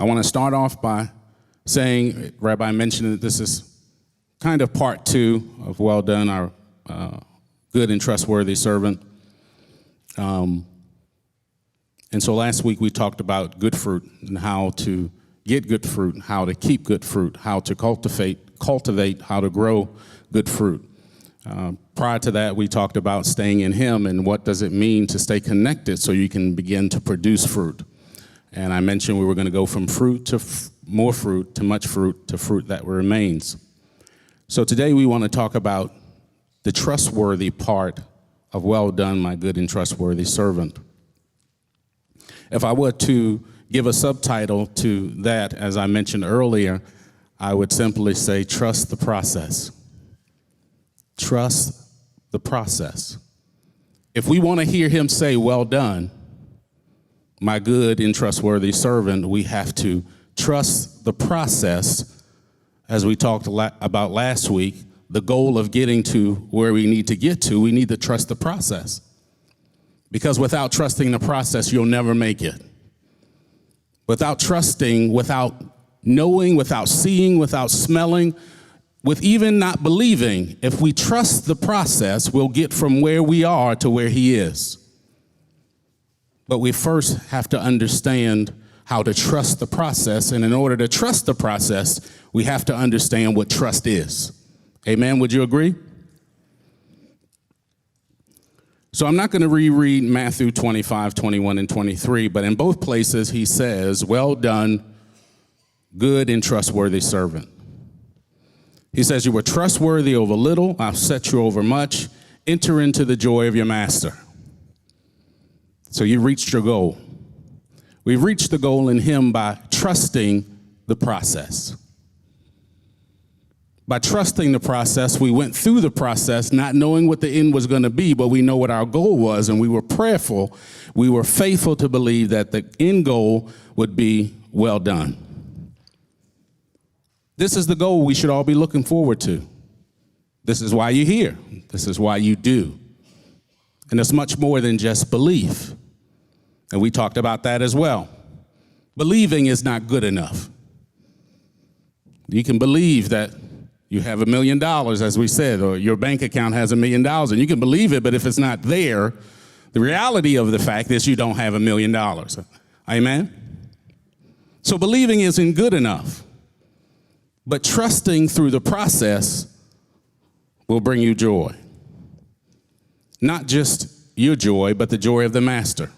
I want to start off by saying, Rabbi mentioned that this is kind of part 2 of Well Done, our good and trustworthy servant. And so last week we talked about good fruit and how to get good fruit, how to keep good fruit, how to cultivate, how to grow good fruit. Prior to that, we talked about staying in Him and what does it mean to stay connected so you can begin to produce fruit. And I mentioned we were going to go from fruit to more fruit to much fruit to fruit that remains. So today we want to talk about the trustworthy part of Well Done, my good and trustworthy servant. If I were to give a subtitle to that, as I mentioned earlier, I would simply say, trust the process. Trust the process. If we want to hear Him say, well done, my good and trustworthy servant, we have to trust the process. As we talked about last week, the goal of getting to where we need to get to, we need to trust the process. Because without trusting the process, you'll never make it. Without trusting, without knowing, without seeing, without smelling, with even not believing, if we trust the process, we'll get from where we are to where He is. But we first have to understand how to trust the process. And in order to trust the process, we have to understand what trust is. Amen? Would you agree? So I'm not going to reread Matthew 25, 21, and 23, but in both places He says, well done, good and trustworthy servant. He says, you were trustworthy over little, I'll set you over much. Enter into the joy of your master. So you reached your goal. We've reached the goal in Him by trusting the process. By trusting the process, we went through the process not knowing what the end was going to be, but we know what our goal was, and we were prayerful. We were faithful to believe that the end goal would be well done. This is the goal we should all be looking forward to. This is why you're here. This is why you do. And it's much more than just belief. And we talked about that as well. Believing is not good enough. You can believe that you have $1 million, as we said, or your bank account has $1 million, and you can believe it, but if it's not there, the reality of the fact is you don't have $1 million. Amen? So believing isn't good enough. But trusting through the process will bring you joy. Not just your joy, but the joy of the Master.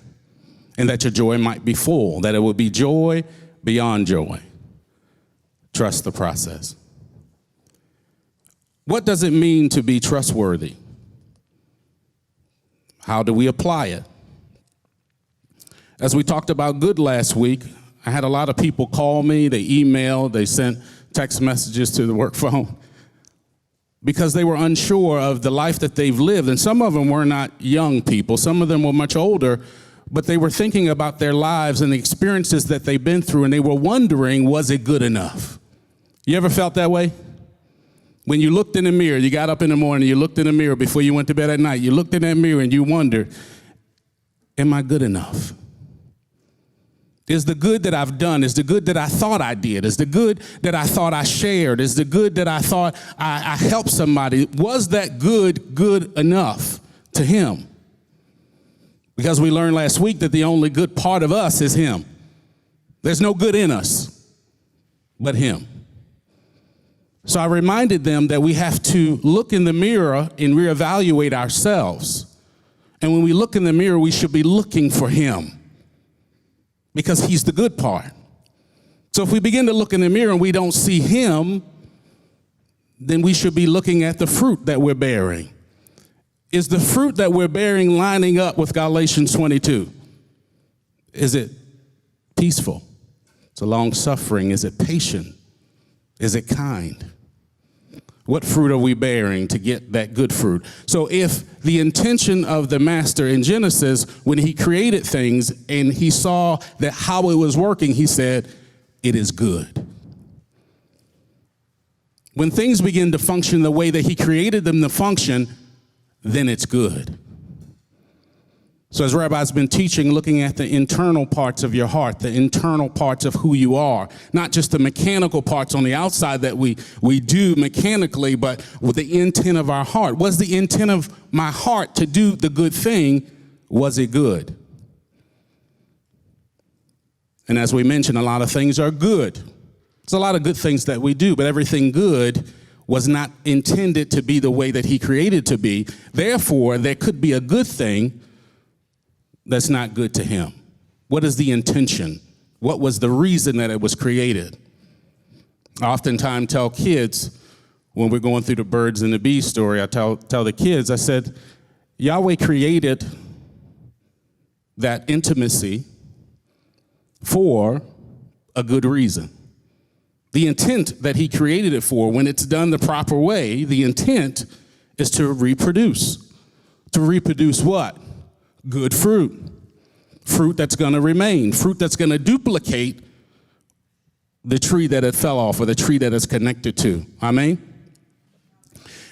And that your joy might be full, that it will be joy beyond joy. Trust the process. What does it mean to be trustworthy? How do we apply it? As we talked about good last week, I had a lot of people call me, they emailed, they sent text messages to the work phone because they were unsure of the life that they've lived. And some of them were not young people. Some of them were much older, but they were thinking about their lives and the experiences that they've been through, and they were wondering, was it good enough? You ever felt that way? When you looked in the mirror, you got up in the morning, you looked in the mirror before you went to bed at night, you looked in that mirror and you wondered, am I good enough? Is the good that I've done, is the good that I thought I did, is the good that I thought I shared, is the good that I thought I helped somebody, was that good enough to Him? Because we learned last week that the only good part of us is Him. There's no good in us but Him. So I reminded them that we have to look in the mirror and reevaluate ourselves. And when we look in the mirror, we should be looking for Him, because He's the good part. So if we begin to look in the mirror and we don't see Him, then we should be looking at the fruit that we're bearing. Is the fruit that we're bearing lining up with Galatians 22? Is it peaceful? Is it long-suffering? Is it patient? Is it kind? What fruit are we bearing to get that good fruit? So if the intention of the Master in Genesis, when He created things and He saw that how it was working, He said, it is good. When things begin to function the way that He created them to function, then it's good. So as Rabbi's been teaching, looking at the internal parts of your heart, the internal parts of who you are, not just the mechanical parts on the outside that we do mechanically, but with the intent of our heart. Was the intent of my heart to do the good thing, was it good? And as we mentioned, a lot of things are good. There's a lot of good things that we do, but everything good was not intended to be the way that he created it to be. Therefore, there could be a good thing that's not good to him. What is the intention? What was the reason that it was created? I oftentimes tell kids, when we're going through the birds and the bees story, I tell the kids, I said, Yahweh created that intimacy for a good reason. The intent that he created it for, when it's done the proper way, the intent is to reproduce. To reproduce what? Good fruit. Fruit that's going to remain. Fruit that's going to duplicate the tree that it fell off or the tree that it's connected to. Amen?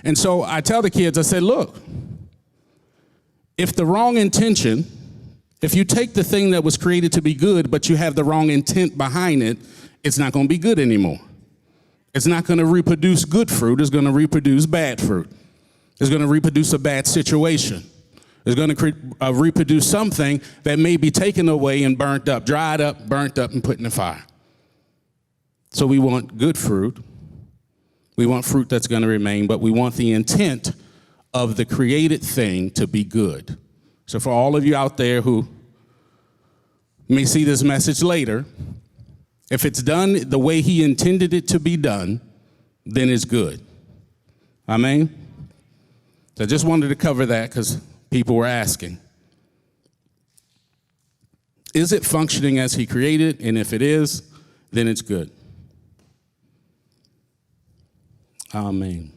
And so I tell the kids, I said, look, if the wrong intention, if you take the thing that was created to be good, but you have the wrong intent behind it, it's not going to be good anymore. It's not going to reproduce good fruit. It's going to reproduce bad fruit. It's going to reproduce a bad situation. It's going to reproduce something that may be taken away and burnt up, dried up, burnt up, and put in the fire. So we want good fruit. We want fruit that's going to remain, but we want the intent of the created thing to be good. So for all of you out there who may see this message later, if it's done the way he intended it to be done, then it's good. Amen? So I just wanted to cover that because people were asking. Is it functioning as he created? And if it is, then it's good. Amen.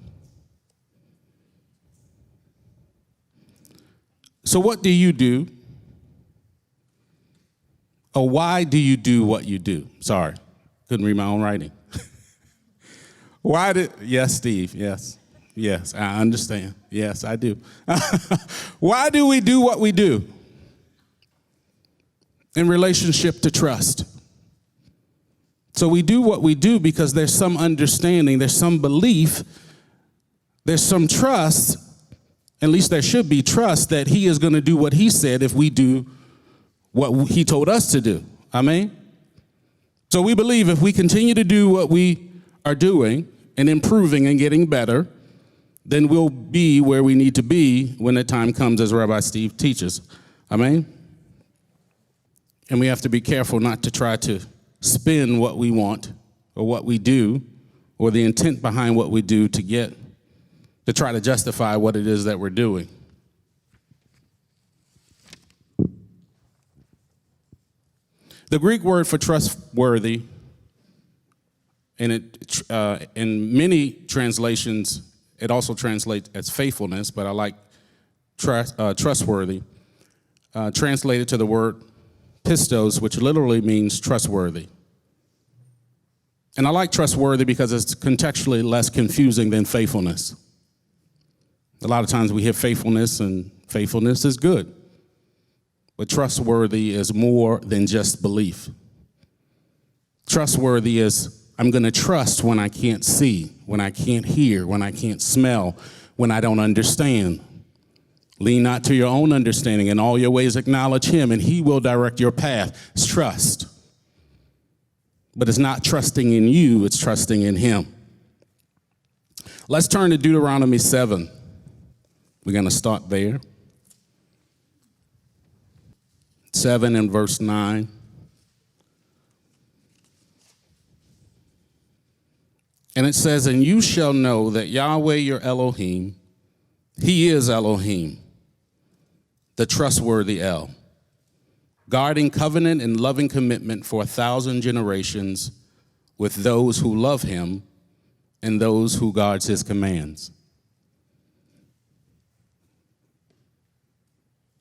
So what do you do? Or why do you do what you do? Sorry, couldn't read my own writing. Yes, Steve, yes. Yes, I understand. Yes, I do. Why do we do what we do? In relationship to trust. So we do what we do because there's some understanding, there's some belief, there's some trust, at least there should be trust that he is going to do what he said if we do what he told us to do. Amen? So we believe if we continue to do what we are doing and improving and getting better, then we'll be where we need to be when the time comes, as Rabbi Steve teaches. Amen? And we have to be careful not to try to spin what we want or what we do or the intent behind what we do to try to justify what it is that we're doing. The Greek word for trustworthy, and in many translations, it also translates as faithfulness, but I like trustworthy, translated to the word pistos, which literally means trustworthy. And I like trustworthy because it's contextually less confusing than faithfulness. A lot of times we hear faithfulness, and faithfulness is good. But trustworthy is more than just belief. Trustworthy is I'm going to trust when I can't see, when I can't hear, when I can't smell, when I don't understand. Lean not to your own understanding. In all your ways acknowledge him, and he will direct your path. It's trust. But it's not trusting in you, it's trusting in him. Let's turn to Deuteronomy 7. We're going to start there. 7 and verse 9. And it says, and you shall know that Yahweh your Elohim, he is Elohim, the trustworthy El, guarding covenant and loving commitment for 1,000 generations with those who love him and those who guards his commands.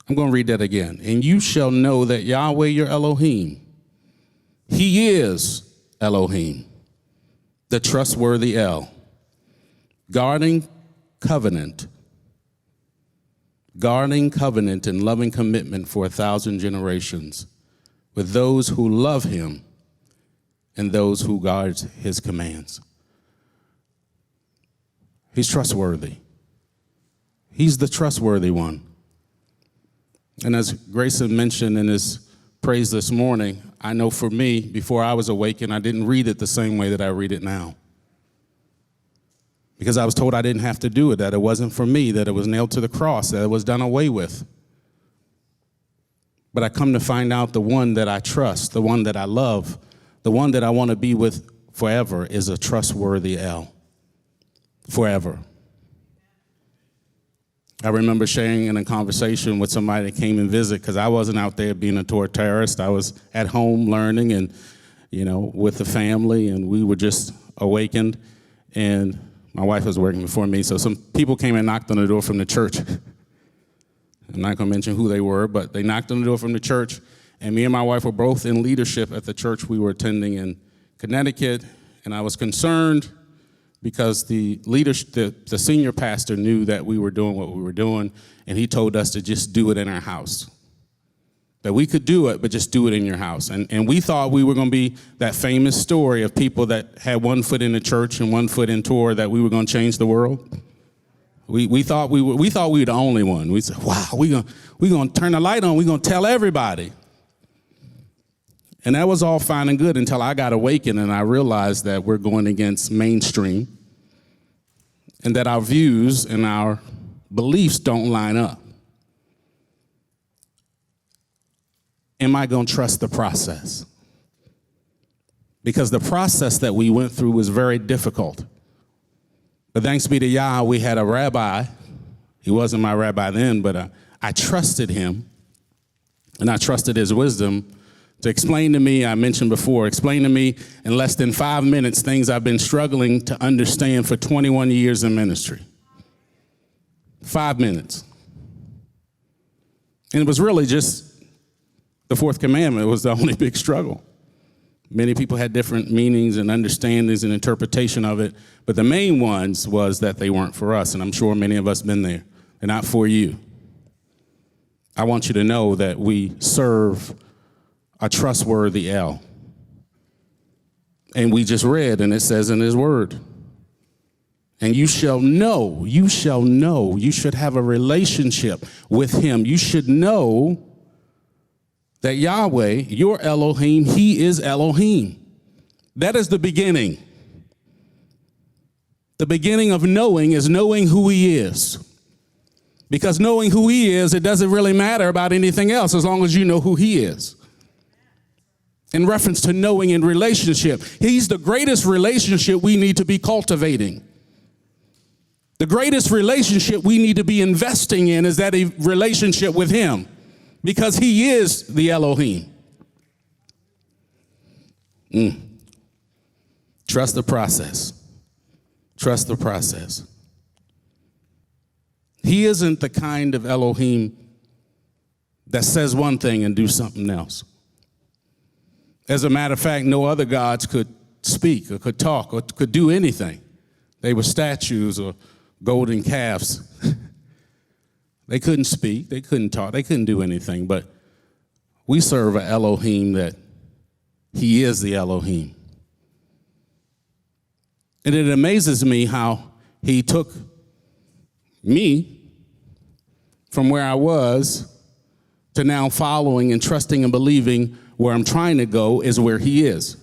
I'm going to read that again. And you shall know that Yahweh your Elohim, he is Elohim, the trustworthy El, guarding covenant guarding covenant and loving commitment for 1,000 generations with those who love him and those who guard his commands. He's trustworthy. He's the trustworthy one. And as Grayson mentioned in his praise this morning, I know for me, before I was awakened, I didn't read it the same way that I read it now. Because I was told I didn't have to do it, that it wasn't for me, that it was nailed to the cross, that it was done away with. But I come to find out the one that I trust, the one that I love, the one that I want to be with forever is a trustworthy L. Forever. I remember sharing in a conversation with somebody that came and visited, because I wasn't out there being a Torah terrorist. I was at home learning and, with the family, and we were just awakened. And my wife was working before me, so some people came and knocked on the door from the church. I'm not going to mention who they were, but they knocked on the door from the church, and me and my wife were both in leadership at the church we were attending in Connecticut, and I was concerned because the senior pastor knew that we were doing what we were doing, and he told us to just do it in our house. That we could do it, but just do it in your house. And we thought we were going to be that famous story of people that had one foot in the church and one foot in Torah, that we were going to change the world. We thought we were the only one. We said, wow, we're going to turn the light on. We're going to tell everybody. And that was all fine and good until I got awakened and I realized that we're going against mainstream and that our views and our beliefs don't line up. Am I going to trust the process? Because the process that we went through was very difficult. But thanks be to Yah, we had a rabbi. He wasn't my rabbi then, but I trusted him, and I trusted his wisdom to explain to me, I mentioned before, explain to me in less than 5 minutes things I've been struggling to understand for 21 years in ministry. 5 minutes. And it was really just the fourth commandment. It was the only big struggle. Many people had different meanings and understandings and interpretation of it, but the main ones was that they weren't for us, and I'm sure many of us been there. They're not for you. I want you to know that we serve a trustworthy L. And we just read, and it says in his word, and you shall know, you should have a relationship with him. You should know that Yahweh, your Elohim, he is Elohim. That is the beginning. The beginning of knowing is knowing who he is. Because knowing who he is, it doesn't really matter about anything else as long as you know who he is. In reference to knowing in relationship, he's the greatest relationship we need to be cultivating. The greatest relationship we need to be investing in is that a relationship with him. Because he is the Elohim. Trust the process. Trust the process. He isn't the kind of Elohim that says one thing and do something else. As a matter of fact, no other gods could speak or could talk or could do anything. They were statues or golden calves. They couldn't speak, they couldn't talk, they couldn't do anything, but we serve an Elohim that he is the Elohim. And it amazes me how he took me from where I was to now following and trusting and believing where I'm trying to go is where he is.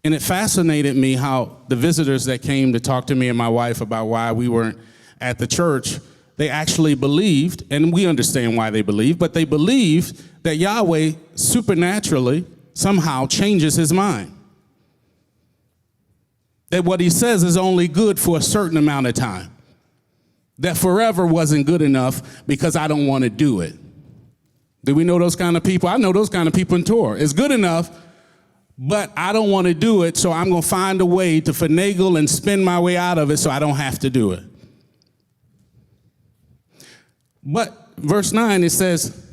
And it fascinated me how the visitors that came to talk to me and my wife about why we weren't at the church, they actually believed, and we understand why they believe, but they believed that Yahweh supernaturally somehow changes his mind. That what he says is only good for a certain amount of time. That forever wasn't good enough because I don't want to do it. Do we know those kind of people? I know those kind of people in Torah. It's good enough, but I don't want to do it, so I'm going to find a way to finagle and spin my way out of it so I don't have to do it. But verse 9, it says,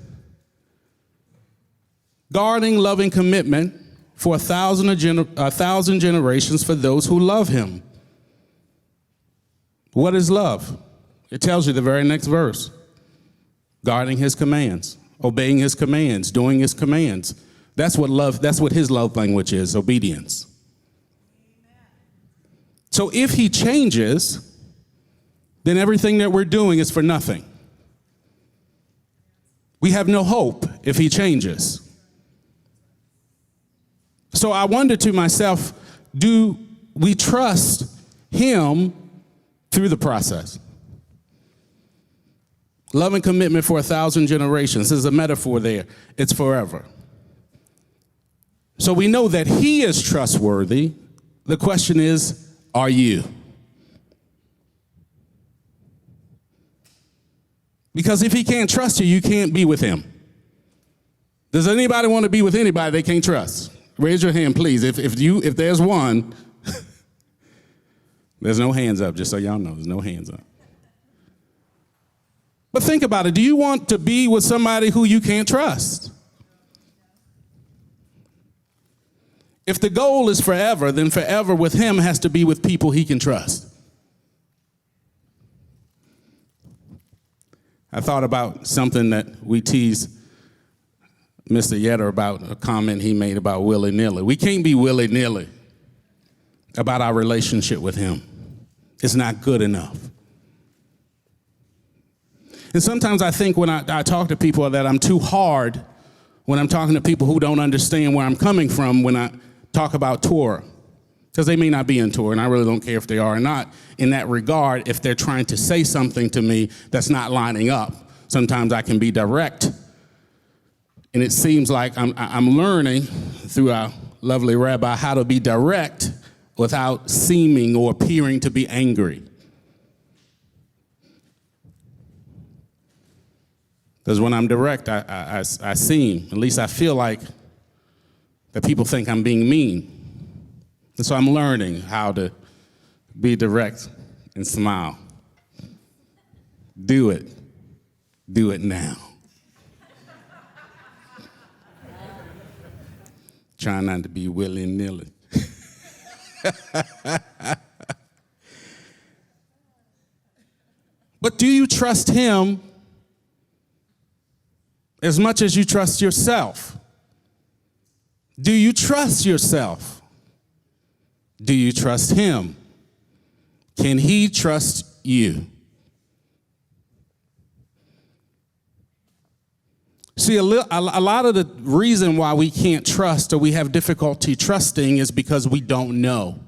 guarding loving commitment for 1,000 generations for those who love him. What is love? It tells you the very next verse. Guarding his commands, obeying his commands, doing his commands. That's what his love language is, obedience. Amen. So if he changes, then everything that we're doing is for nothing. We have no hope if he changes. So I wonder to myself, do we trust him through the process? Love and commitment for 1,000 generations. There's a metaphor there. It's forever. So we know that he is trustworthy. The question is, are you? Because if he can't trust you, you can't be with him. Does anybody want to be with anybody they can't trust? Raise your hand, please. If there's one, there's no hands up, just so y'all know, there's no hands up. But think about it. Do you want to be with somebody who you can't trust? If the goal is forever, then forever with him has to be with people he can trust. I thought about something that we teased Mr. Yetter about, a comment he made about willy-nilly. We can't be willy-nilly about our relationship with him. It's not good enough. And sometimes I think when I talk to people that I'm too hard when I'm talking to people who don't understand where I'm coming from when I talk about Torah. Because they may not be in Torah, and I really don't care if they are or not in that regard if they're trying to say something to me that's not lining up. Sometimes I can be direct, and it seems like I'm learning through our lovely rabbi how to be direct without seeming or appearing to be angry. Because when I'm direct, I seem, at least I feel like that people think I'm being mean. And so I'm learning how to be direct and smile. Do it. Do it now. Trying not to be willy-nilly. But do you trust him as much as you trust yourself? Do you trust yourself? Do you trust him? Can he trust you? See, a lot of the reason why we can't trust or we have difficulty trusting is because we don't know.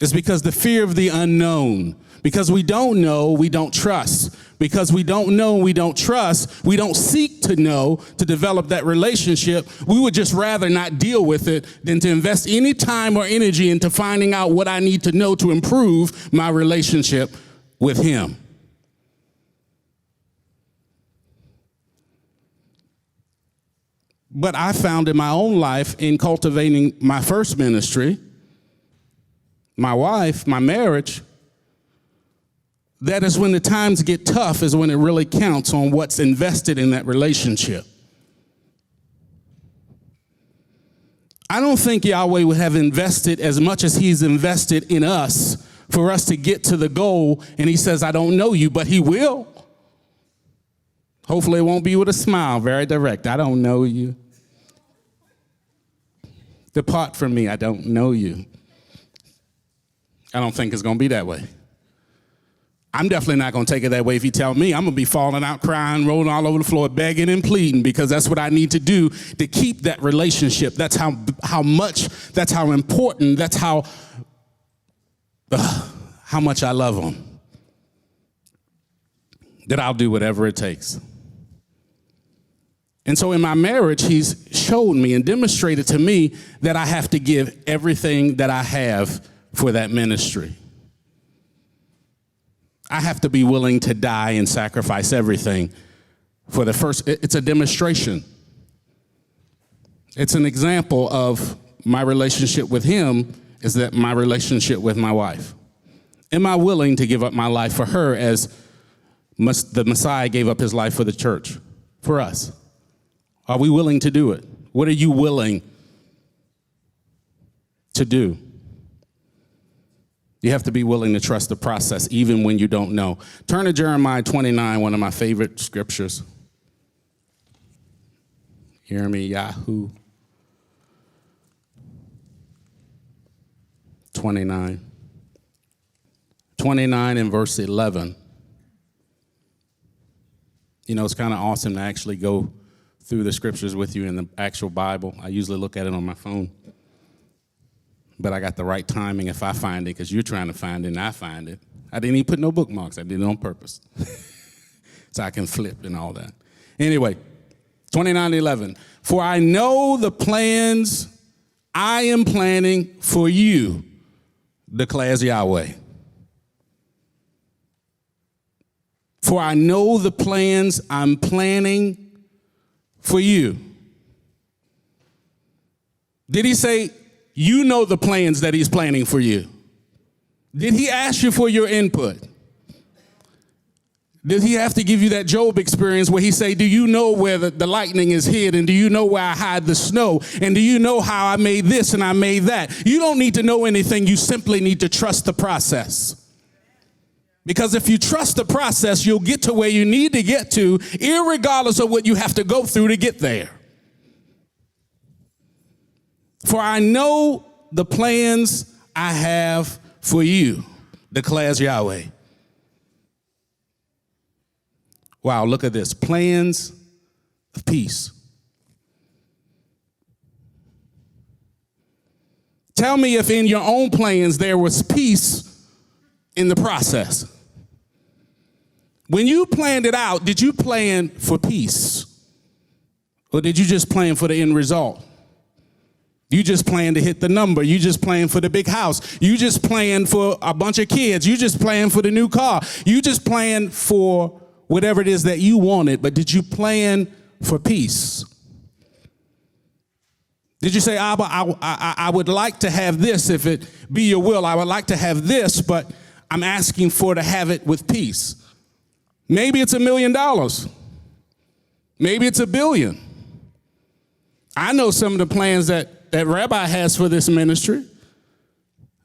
It's because the fear of the unknown. Because we don't know, we don't trust. Because we don't know, we don't trust. We don't seek to know to develop that relationship. We would just rather not deal with it than to invest any time or energy into finding out what I need to know to improve my relationship with him. But I found in my own life in cultivating my first ministry, my wife, my marriage, that is when the times get tough is when it really counts on what's invested in that relationship. I don't think Yahweh would have invested as much as he's invested in us for us to get to the goal. And he says, I don't know you, but he will. Hopefully it won't be with a smile, very direct. I don't know you. Depart from me, I don't know you. I don't think it's going to be that way. I'm definitely not going to take it that way if you tell me. I'm going to be falling out, crying, rolling all over the floor, begging and pleading because that's what I need to do to keep that relationship. That's how much, that's how important, that's how much I love him. That I'll do whatever it takes. And so in my marriage, he's showed me and demonstrated to me that I have to give everything that I have for that ministry. I have to be willing to die and sacrifice everything for the first. It's a demonstration. It's an example of my relationship with him is that my relationship with my wife. Am I willing to give up my life for her as the Messiah gave up his life for the church, for us? Are we willing to do it? What are you willing to do? You have to be willing to trust the process, even when you don't know. Turn to Jeremiah 29, one of my favorite scriptures. Hear me, Yahoo. 29. 29 and verse 11. You know, it's kind of awesome to actually go through the scriptures with you in the actual Bible. I usually look at it on my phone. But I got the right timing if I find it, because you're trying to find it and I find it. I didn't even put no bookmarks. I did it on purpose. So I can flip and all that. Anyway, 29:11. For I know the plans I am planning for you, declares Yahweh. For I know the plans I'm planning for you. Did he say, you know the plans that he's planning for you? Did he ask you for your input? Did he have to give you that Job experience where he say, do you know where the lightning is hid? And do you know where I hide the snow? And do you know how I made this and I made that? You don't need to know anything. You simply need to trust the process. Because if you trust the process, you'll get to where you need to get to, irregardless of what you have to go through to get there. For I know the plans I have for you, declares Yahweh. Wow, look at this. Plans of peace. Tell me if in your own plans there was peace in the process. When you planned it out, did you plan for peace? Or did you just plan for the end result? You just plan to hit the number. You just plan for the big house. You just plan for a bunch of kids. You just plan for the new car. You just plan for whatever it is that you wanted, but did you plan for peace? Did you say, Abba, I would like to have this if it be your will. I would like to have this, but I'm asking for to have it with peace. Maybe it's $1 million. Maybe it's $1 billion. I know some of the plans that Rabbi has for this ministry.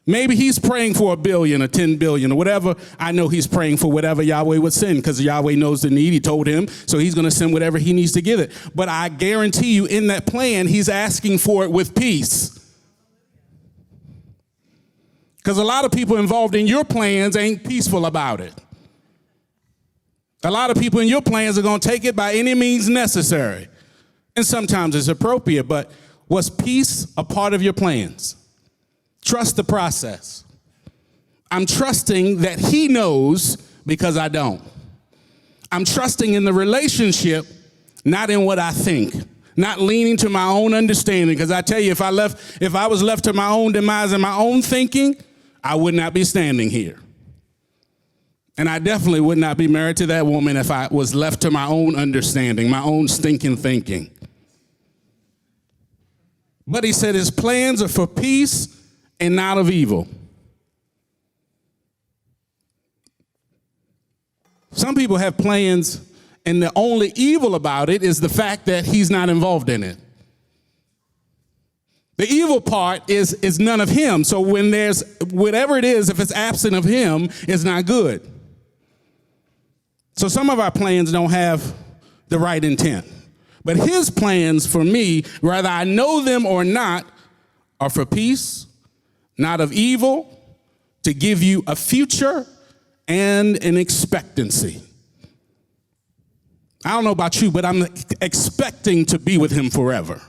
Maybe he's praying for $1 billion or 10 billion or whatever. I know he's praying for whatever Yahweh would send, because Yahweh knows the need. He told him, so he's going to send whatever he needs to give it. But I guarantee you, in that plan, he's asking for it with peace. Because a lot of people involved in your plans ain't peaceful about it. A lot of people in your plans are going to take it by any means necessary. And sometimes it's appropriate, but was peace a part of your plans? Trust the process. I'm trusting that he knows because I don't. I'm trusting in the relationship, not in what I think, not leaning to my own understanding. Because I tell you, if I was left to my own demise and my own thinking, I would not be standing here. And I definitely would not be married to that woman if I was left to my own understanding, my own stinking thinking. But he said his plans are for peace and not of evil. Some people have plans, and the only evil about it is the fact that he's not involved in it. The evil part is none of him. So when there's whatever it is, if it's absent of him, it's not good. So some of our plans don't have the right intent. But his plans for me, whether I know them or not, are for peace, not of evil, to give you a future and an expectancy. I don't know about you, but I'm expecting to be with him forever.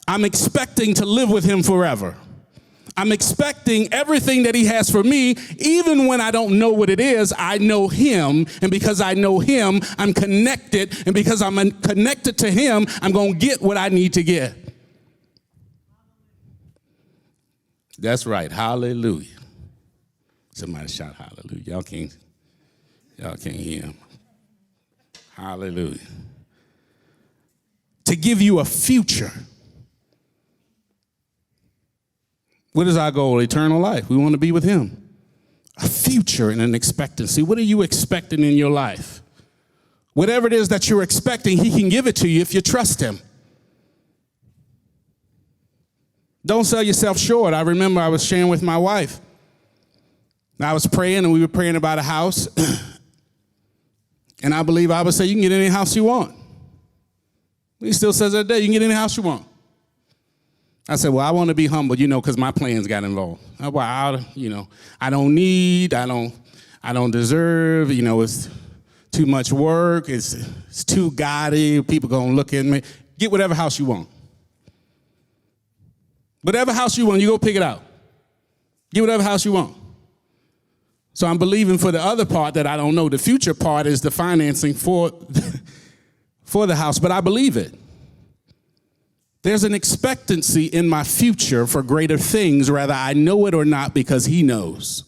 I'm expecting to live with him forever. I'm expecting everything that he has for me, even when I don't know what it is. I know him, and because I know him, I'm connected, and because I'm connected to him, I'm going to get what I need to get. That's right. Hallelujah. Somebody shout hallelujah. Y'all can't hear him. Hallelujah. To give you a future. What is our goal? Eternal life. We want to be with him. A future and an expectancy. What are you expecting in your life? Whatever it is that you're expecting, he can give it to you if you trust him. Don't sell yourself short. I remember I was sharing with my wife. I was praying, and we were praying about a house. And I believe I would say, you can get any house you want. He still says that today, you can get any house you want. I said, well, I want to be humble, because my plans got involved. I don't need, I don't deserve, it's too much work, it's too gaudy, people going to look at me. Get whatever house you want. Whatever house you want, you go pick it out. Get whatever house you want. So I'm believing for the other part that I don't know. The future part is the financing for the house, but I believe it. There's an expectancy in my future for greater things, whether I know it or not, because he knows.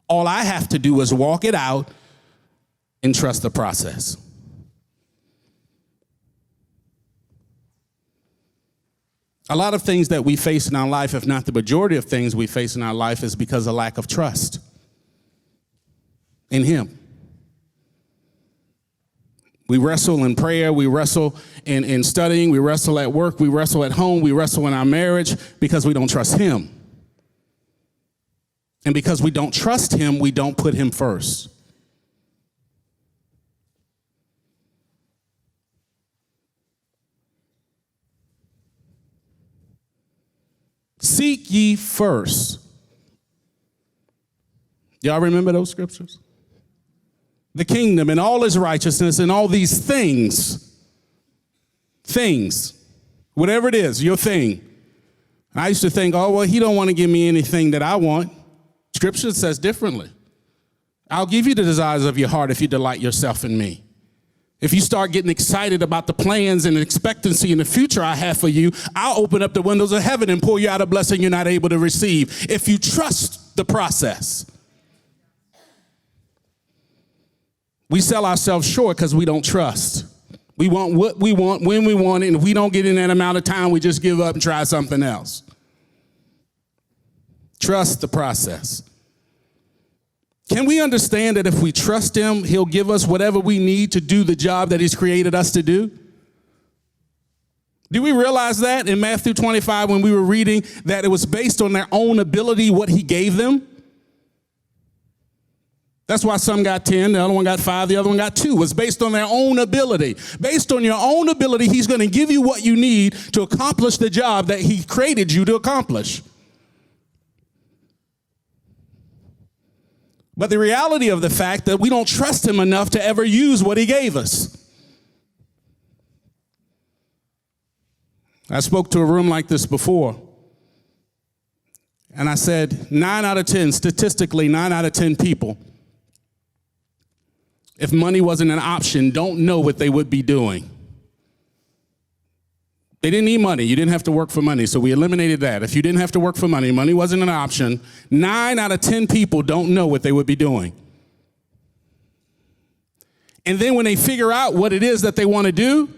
All I have to do is walk it out and trust the process. A lot of things that we face in our life, if not the majority of things we face in our life, is because of lack of trust in him. We wrestle in prayer, we wrestle in studying, we wrestle at work, we wrestle at home, we wrestle in our marriage because we don't trust him. And because we don't trust him, we don't put him first. Seek ye first. Y'all remember those scriptures? The kingdom and all its righteousness and all these things, whatever it is, your thing. I used to think, oh, well, he don't want to give me anything that I want. Scripture says differently. I'll give you the desires of your heart if you delight yourself in me. If you start getting excited about the plans and expectancy in the future I have for you, I'll open up the windows of heaven and pour you out a blessing you're not able to receive. If you trust the process. We sell ourselves short because we don't trust. We want what we want, when we want it, and if we don't get in that amount of time, we just give up and try something else. Trust the process. Can we understand that if we trust him, he'll give us whatever we need to do the job that he's created us to do? Do we realize that in Matthew 25 when we were reading that it was based on their own ability what he gave them? That's why some got 10, the other one got 5, the other one got 2. It was based on their own ability. Based on your own ability, he's going to give you what you need to accomplish the job that he created you to accomplish. But the reality of the fact that we don't trust him enough to ever use what he gave us. I spoke to a room like this before. And I said, 9 out of 10, statistically, 9 out of 10 people, if money wasn't an option, don't know what they would be doing. They didn't need money. You didn't have to work for money, so we eliminated that. If you didn't have to work for money, money wasn't an option, 9 out of 10 people don't know what they would be doing. And then when they figure out what it is that they want to do,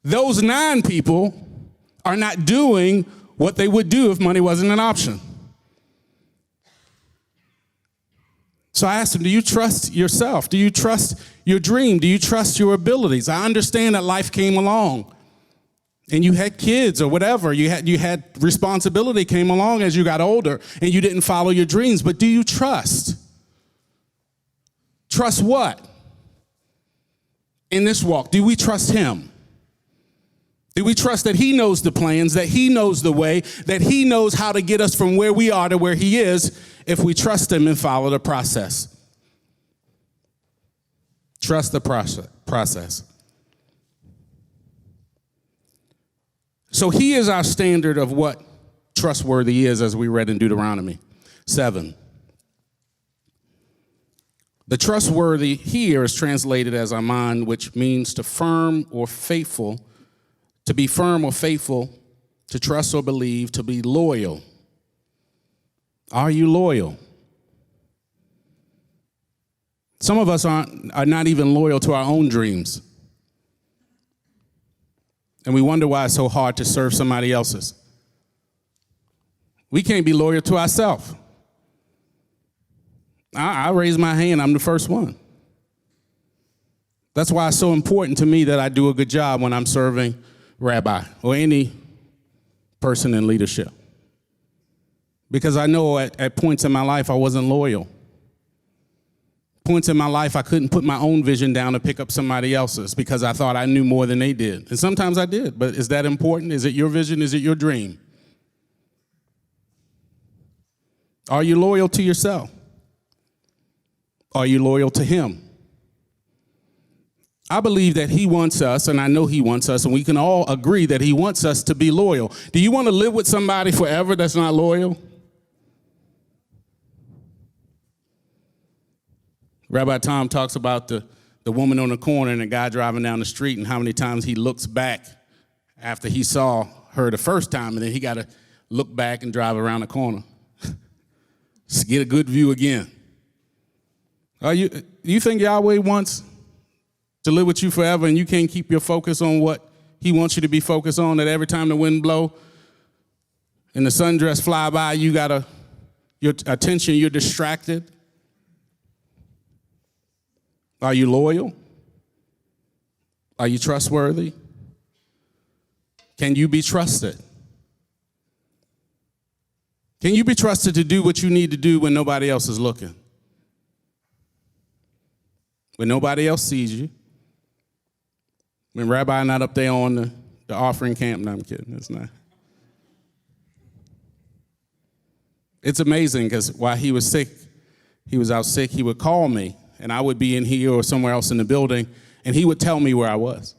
those 9 people are not doing what they would do if money wasn't an option. So I asked him, do you trust yourself? Do you trust your dream? Do you trust your abilities? I understand that life came along and you had kids or whatever. You had responsibility came along as you got older and you didn't follow your dreams. But do you trust? Trust what? In this walk, do we trust him? Do we trust that he knows the plans, that he knows the way, that he knows how to get us from where we are to where he is if we trust him and follow the process? Trust the process. So he is our standard of what trustworthy is, as we read in Deuteronomy 7. The trustworthy here is translated as aman, which means to firm or faithful. To be firm or faithful, to trust or believe, to be loyal. Are you loyal? Some of us are not even loyal to our own dreams. And we wonder why it's so hard to serve somebody else's. We can't be loyal to ourselves. I raise my hand, I'm the first one. That's why it's so important to me that I do a good job when I'm serving rabbi or any person in leadership. Because I know at points in my life I wasn't loyal. Points in my life I couldn't put my own vision down to pick up somebody else's because I thought I knew more than they did. And sometimes I did, but is that important? Is it your vision? Is it your dream? Are you loyal to yourself? Are you loyal to him? I believe that he wants us, and I know he wants us, and we can all agree that he wants us to be loyal. Do you want to live with somebody forever that's not loyal? Rabbi Tom talks about the woman on the corner and the guy driving down the street and how many times he looks back after he saw her the first time, and then he got to look back and drive around the corner to get a good view again. You think Yahweh wants to live with you forever and you can't keep your focus on what he wants you to be focused on, that every time the wind blow and the sundress fly by, your attention, you're distracted? Are you loyal? Are you trustworthy? Can you be trusted? Can you be trusted to do what you need to do when nobody else is looking? When nobody else sees you? When Rabbi not up there on the offering camp? No, I'm kidding. It's not. It's amazing because while he was out sick, he would call me. And I would be in here or somewhere else in the building, and he would tell me where I was.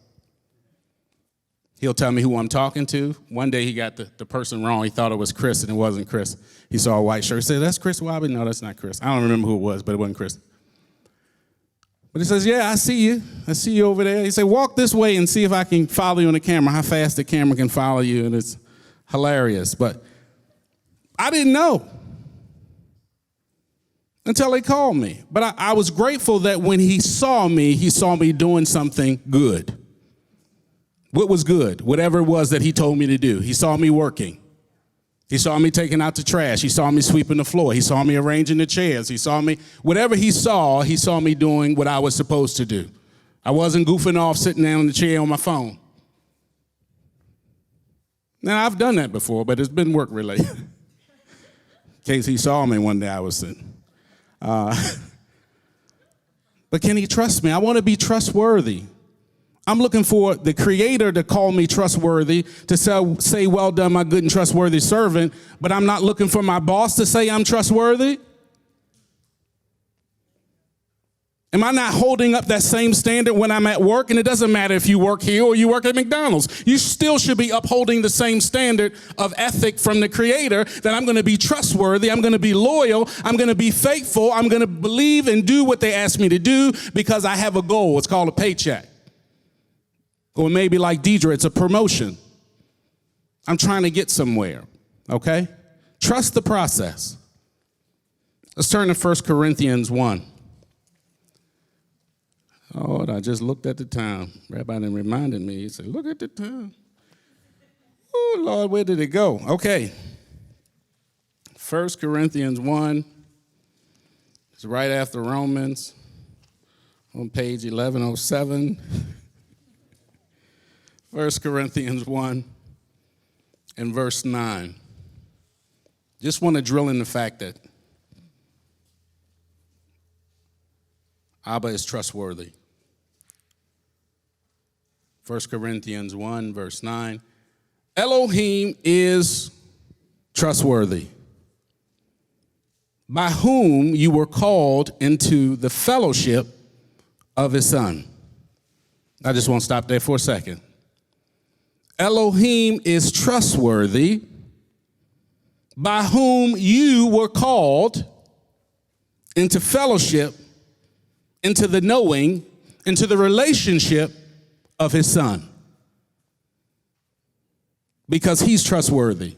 He'll tell me who I'm talking to. One day he got the person wrong. He thought it was Chris, and it wasn't Chris. He saw a white shirt. He said, "That's Chris Wabi." No, that's not Chris. I don't remember who it was, but it wasn't Chris. But he says, "Yeah, I see you. I see you over there." He said, "Walk this way and see if I can follow you on the camera, how fast the camera can follow you." And it's hilarious. But I didn't know until he called me. But I was grateful that when he saw me doing something good. What was good? Whatever it was that he told me to do. He saw me working. He saw me taking out the trash. He saw me sweeping the floor. He saw me arranging the chairs. He saw me, whatever he saw me doing what I was supposed to do. I wasn't goofing off sitting down in the chair on my phone. Now, I've done that before, but it's been work related. In case he saw me one day I was sitting. But can he trust me? I want to be trustworthy. I'm looking for the Creator to call me trustworthy, to say, "Well done, my good and trustworthy servant," but I'm not looking for my boss to say I'm trustworthy. Am I not holding up that same standard when I'm at work? And it doesn't matter if you work here or you work at McDonald's. You still should be upholding the same standard of ethic from the Creator, that I'm going to be trustworthy, I'm going to be loyal, I'm going to be faithful, I'm going to believe and do what they ask me to do because I have a goal. It's called a paycheck. Or maybe like Deidre, it's a promotion. I'm trying to get somewhere, okay? Trust the process. Let's turn to 1 Corinthians 1. Oh, I just looked at the time. Rabbi then reminded me. He said, "Look at the time." Oh, Lord, where did it go? Okay. 1 Corinthians 1. It's right after Romans on page 1107. 1 Corinthians 1 and verse 9. Just want to drill in the fact that Abba is trustworthy. 1 Corinthians 1, verse 9. Elohim is trustworthy, by whom you were called into the fellowship of his Son. I just want to stop there for a second. Elohim is trustworthy, by whom you were called into fellowship, into the knowing, into the relationship of his Son. Because he's trustworthy.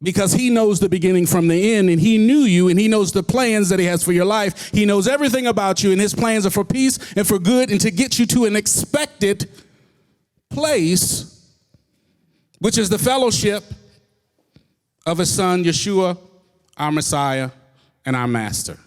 Because he knows the beginning from the end, and he knew you, and he knows the plans that he has for your life. He knows everything about you, and his plans are for peace and for good and to get you to an expected place, which is the fellowship of his Son, Yeshua, our Messiah, and our Master.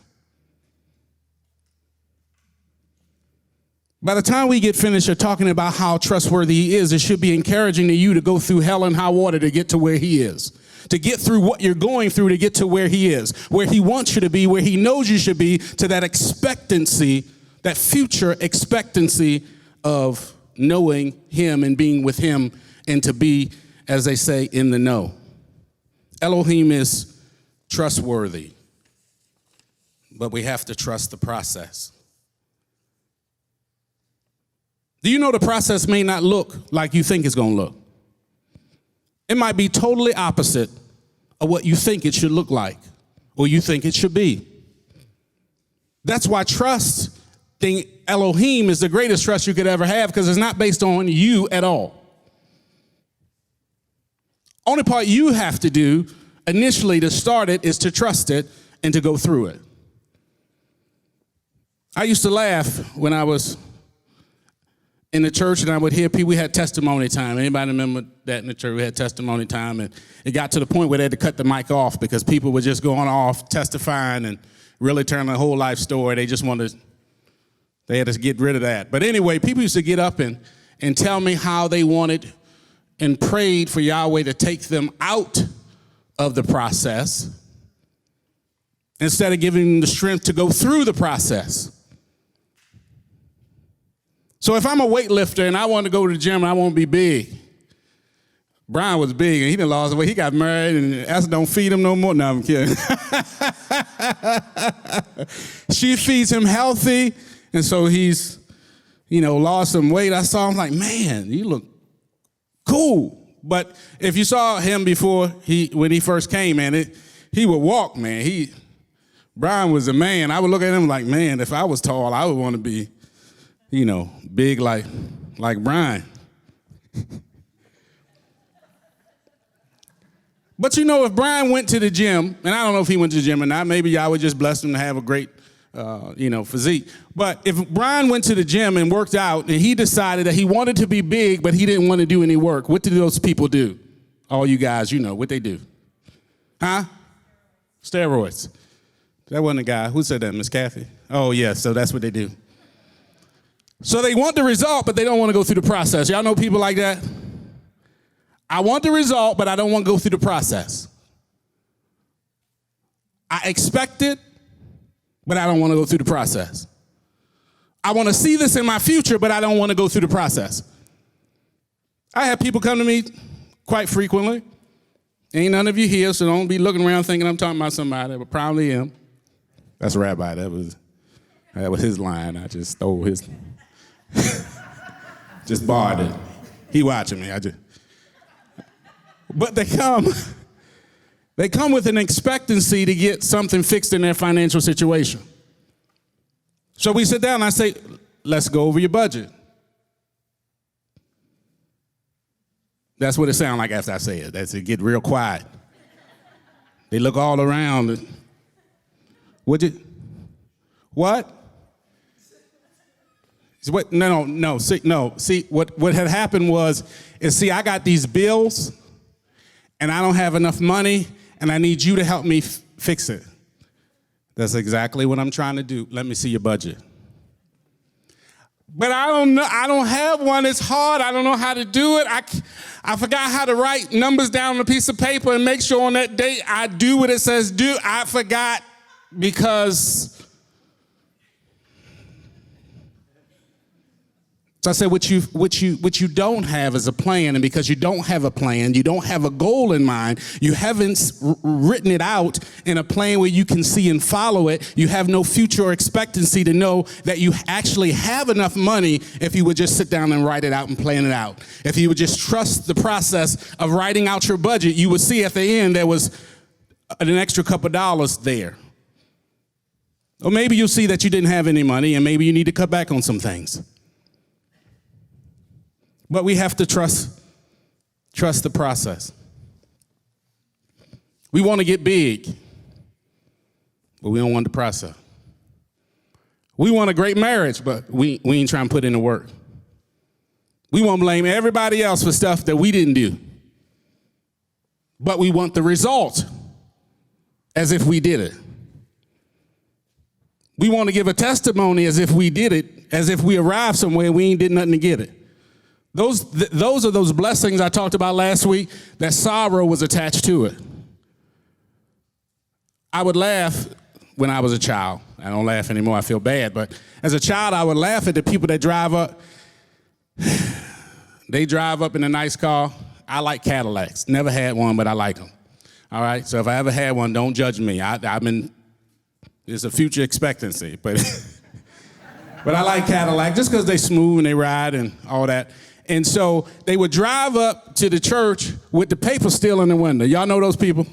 By the time we get finished talking about how trustworthy he is, it should be encouraging to you to go through hell and high water to get to where he is. to get through what you're going through to get to where he is, where he wants you to be, where he knows you should be, to that expectancy, that future expectancy of knowing him and being with him and to be, as they say, in the know. Elohim is trustworthy, but we have to trust the process. Do you know the process may not look like you think it's going to look? It might be totally opposite of what you think it should look like or you think it should be. That's why trusting Elohim is the greatest trust you could ever have, because it's not based on you at all. Only part you have to do initially to start it is to trust it and to go through it. I used to laugh when I was in the church and I would hear people. We had testimony time. Anybody remember that in the church? We had testimony time, and it got to the point where they had to cut the mic off because people were just going off testifying and really telling their whole life story. They had to get rid of that. But anyway, people used to get up and tell me how they wanted and prayed for Yahweh to take them out of the process instead of giving them the strength to go through the process. So if I'm a weightlifter and I want to go to the gym and I want to be big, Brian was big and he done lost weight. He got married and Esther don't feed him no more. No, I'm kidding. She feeds him healthy, and so he's, lost some weight. I saw him like, man, you look cool. But if you saw him before when he first came, man, he would walk, man. Brian was a man. I would look at him like, man, if I was tall, I would want to be, big like Brian. But if Brian went to the gym, and I don't know if he went to the gym or not, maybe y'all would just bless him to have a great, physique. But if Brian went to the gym and worked out and he decided that he wanted to be big, but he didn't want to do any work, what do those people do? All you guys, what they do. Huh? Steroids. That wasn't a guy. Who said that, Miss Kathy? Oh, yeah, so that's what they do. So they want the result, but they don't want to go through the process. Y'all know people like that? I want the result, but I don't want to go through the process. I expect it, but I don't want to go through the process. I want to see this in my future, but I don't want to go through the process. I have people come to me quite frequently. Ain't none of you here, so don't be looking around thinking I'm talking about somebody, but probably am. That's a rabbi. That was his line. I just stole his. Just borrowed it. He watching me. But they come with an expectancy to get something fixed in their financial situation. So we sit down and I say, let's go over your budget. That's what it sounds like after I say it. It get real quiet. They look all around. What? What? No. See, what had happened was, I got these bills, and I don't have enough money, and I need you to help me fix it. That's exactly what I'm trying to do. Let me see your budget. But I don't know. I don't have one. It's hard. I don't know how to do it. I forgot how to write numbers down on a piece of paper and make sure on that date I do what it says do. I forgot because. So I said, what you don't have is a plan, and because you don't have a plan, you don't have a goal in mind, you haven't written it out in a plan where you can see and follow it, you have no future or expectancy to know that you actually have enough money if you would just sit down and write it out and plan it out. If you would just trust the process of writing out your budget, you would see at the end there was an extra couple dollars there. Or maybe you'll see that you didn't have any money, and maybe you need to cut back on some things. But we have to trust the process. We want to get big, but we don't want the process. We want a great marriage, but we ain't trying to put in the work. We want to blame everybody else for stuff that we didn't do. But we want the result as if we did it. We want to give a testimony as if we did it, as if we arrived somewhere and we ain't did nothing to get it. Those are those blessings I talked about last week that sorrow was attached to it. I would laugh when I was a child. I don't laugh anymore, I feel bad. But as a child, I would laugh at the people that drive up. They drive up in a nice car. I like Cadillacs. Never had one, but I like them. All right, so if I ever had one, don't judge me. It's a future expectancy, but but I like Cadillac just because they smooth and they ride and all that. And so they would drive up to the church with the paper still in the window. Y'all know those people?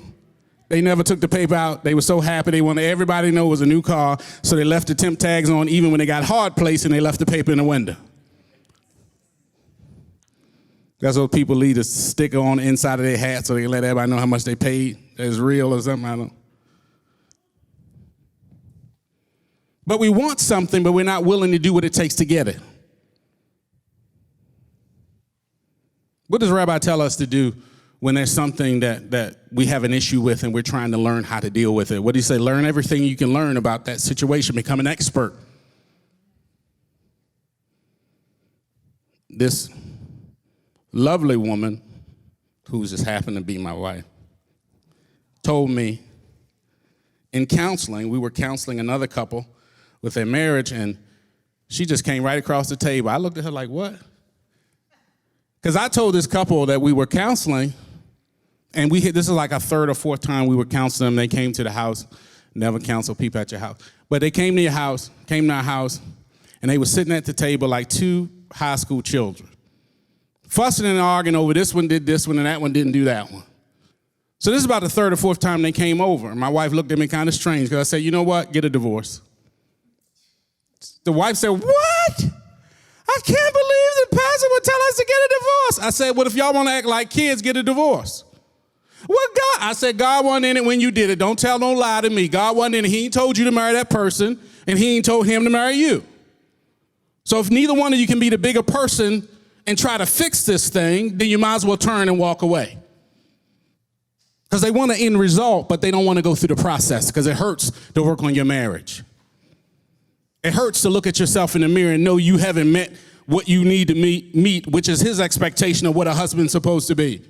They never took the paper out. They were so happy. They wanted everybody to know it was a new car, so they left the temp tags on even when they got hard place, and they left the paper in the window. That's what people leave a sticker on the inside of their hat so they can let everybody know how much they paid. That's real or something, I don't know. But we want something, but we're not willing to do what it takes to get it. What does Rabbi tell us to do when there's something that we have an issue with and we're trying to learn how to deal with it? What do you say? Learn everything you can learn about that situation. Become an expert. This lovely woman, who just happened to be my wife, told me in counseling, we were counseling another couple with their marriage, and she just came right across the table. I looked at her like, what? Because I told this couple that we were counseling, and this is like our third or fourth time we were counseling them. They came to the house. Never counsel people at your house. But they came to our house, and they were sitting at the table like two high school children, fussing and arguing over this one did this one and that one didn't do that one. So this is about the third or fourth time they came over. And my wife looked at me kind of strange because I said, you know what? Get a divorce. The wife said, what? I can't believe the pastor would tell us to get a divorce. I said, well, if y'all want to act like kids, get a divorce. Well, I said, God wasn't in it when you did it. Don't lie to me. God wasn't in it. He ain't told you to marry that person, and he ain't told him to marry you. So if neither one of you can be the bigger person and try to fix this thing, then you might as well turn and walk away. Because they want an end result, but they don't want to go through the process because it hurts to work on your marriage. It hurts to look at yourself in the mirror and know you haven't met what you need to meet, which is his expectation of what a husband's supposed to be.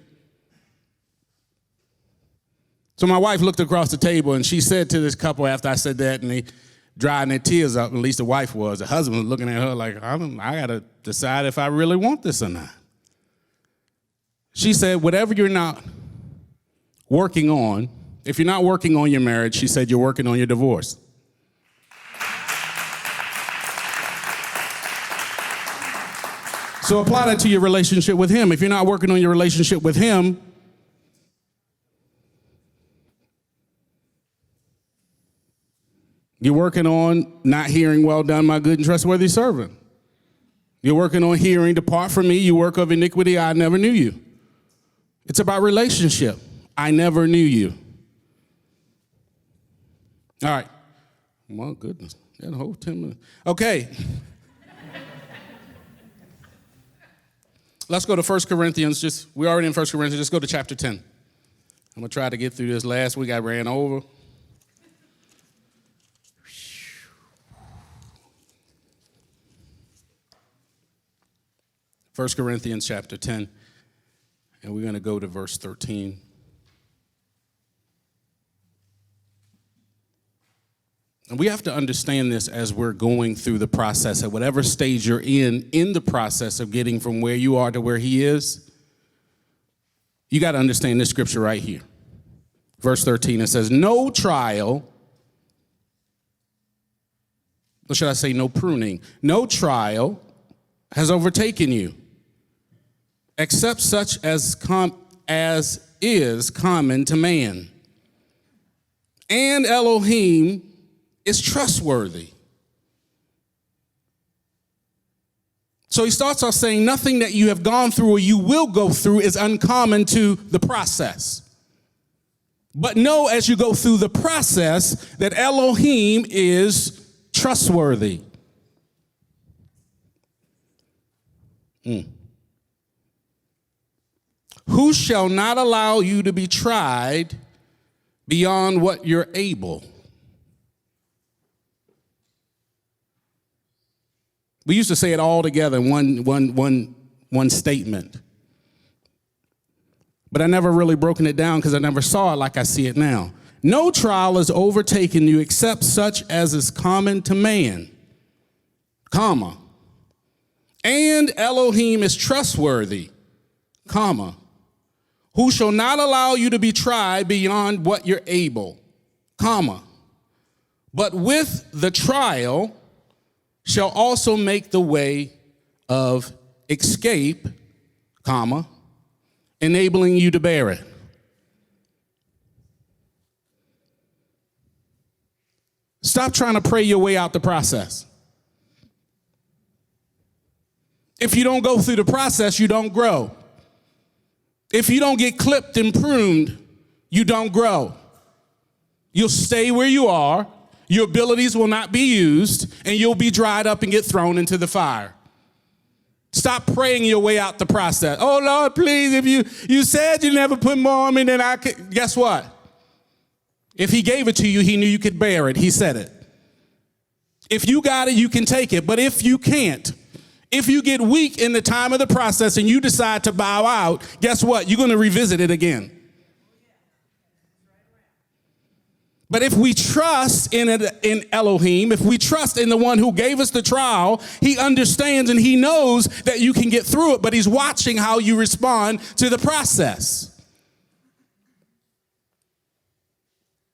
So my wife looked across the table and she said to this couple after I said that, and they drying their tears up, at least the wife was. The husband was looking at her like, I got to decide if I really want this or not. She said, whatever you're not working on, if you're not working on your marriage, she said, you're working on your divorce. So apply that to your relationship with him. If you're not working on your relationship with him, you're working on not hearing, well done, my good and trustworthy servant. You're working on hearing, depart from me, you work of iniquity, I never knew you. It's about relationship. I never knew you. All right. My goodness. That whole 10 minutes. Okay. Let's go to 1 Corinthians. We're already in 1 Corinthians. Just go to chapter 10. I'm going to try to get through this. Last week I ran over. First Corinthians chapter 10, and we're going to go to verse 13. And we have to understand this as we're going through the process. At whatever stage you're in the process of getting from where you are to where he is, you got to understand this scripture right here. Verse 13, it says, no trial, or should I say no pruning, no trial has overtaken you, except such as is common to man. And Elohim is trustworthy. So he starts off saying nothing that you have gone through or you will go through is uncommon to the process. But know as you go through the process that Elohim is trustworthy. Who shall not allow you to be tried beyond what you're able? We used to say it all together in one statement. But I never really broken it down because I never saw it like I see it now. no trial has overtaken you except such as is common to man, comma. And Elohim is trustworthy, comma, who shall not allow you to be tried beyond what you're able, comma. But with the trial shall also make the way of escape, comma, enabling you to bear it. Stop trying to pray your way out the process. If you don't go through the process, you don't grow. If you don't get clipped and pruned, you don't grow. You'll stay where you are, your abilities will not be used, and you'll be dried up and get thrown into the fire. Stop praying your way out the process. Oh, Lord, please, if you said you never put more on me than I could. Guess what? If he gave it to you, he knew you could bear it. He said it. If you got it, you can take it. But if you can't, if you get weak in the time of the process and you decide to bow out, guess what? You're going to revisit it again. But if we trust in Elohim, if we trust in the one who gave us the trial, he understands and he knows that you can get through it, but he's watching how you respond to the process.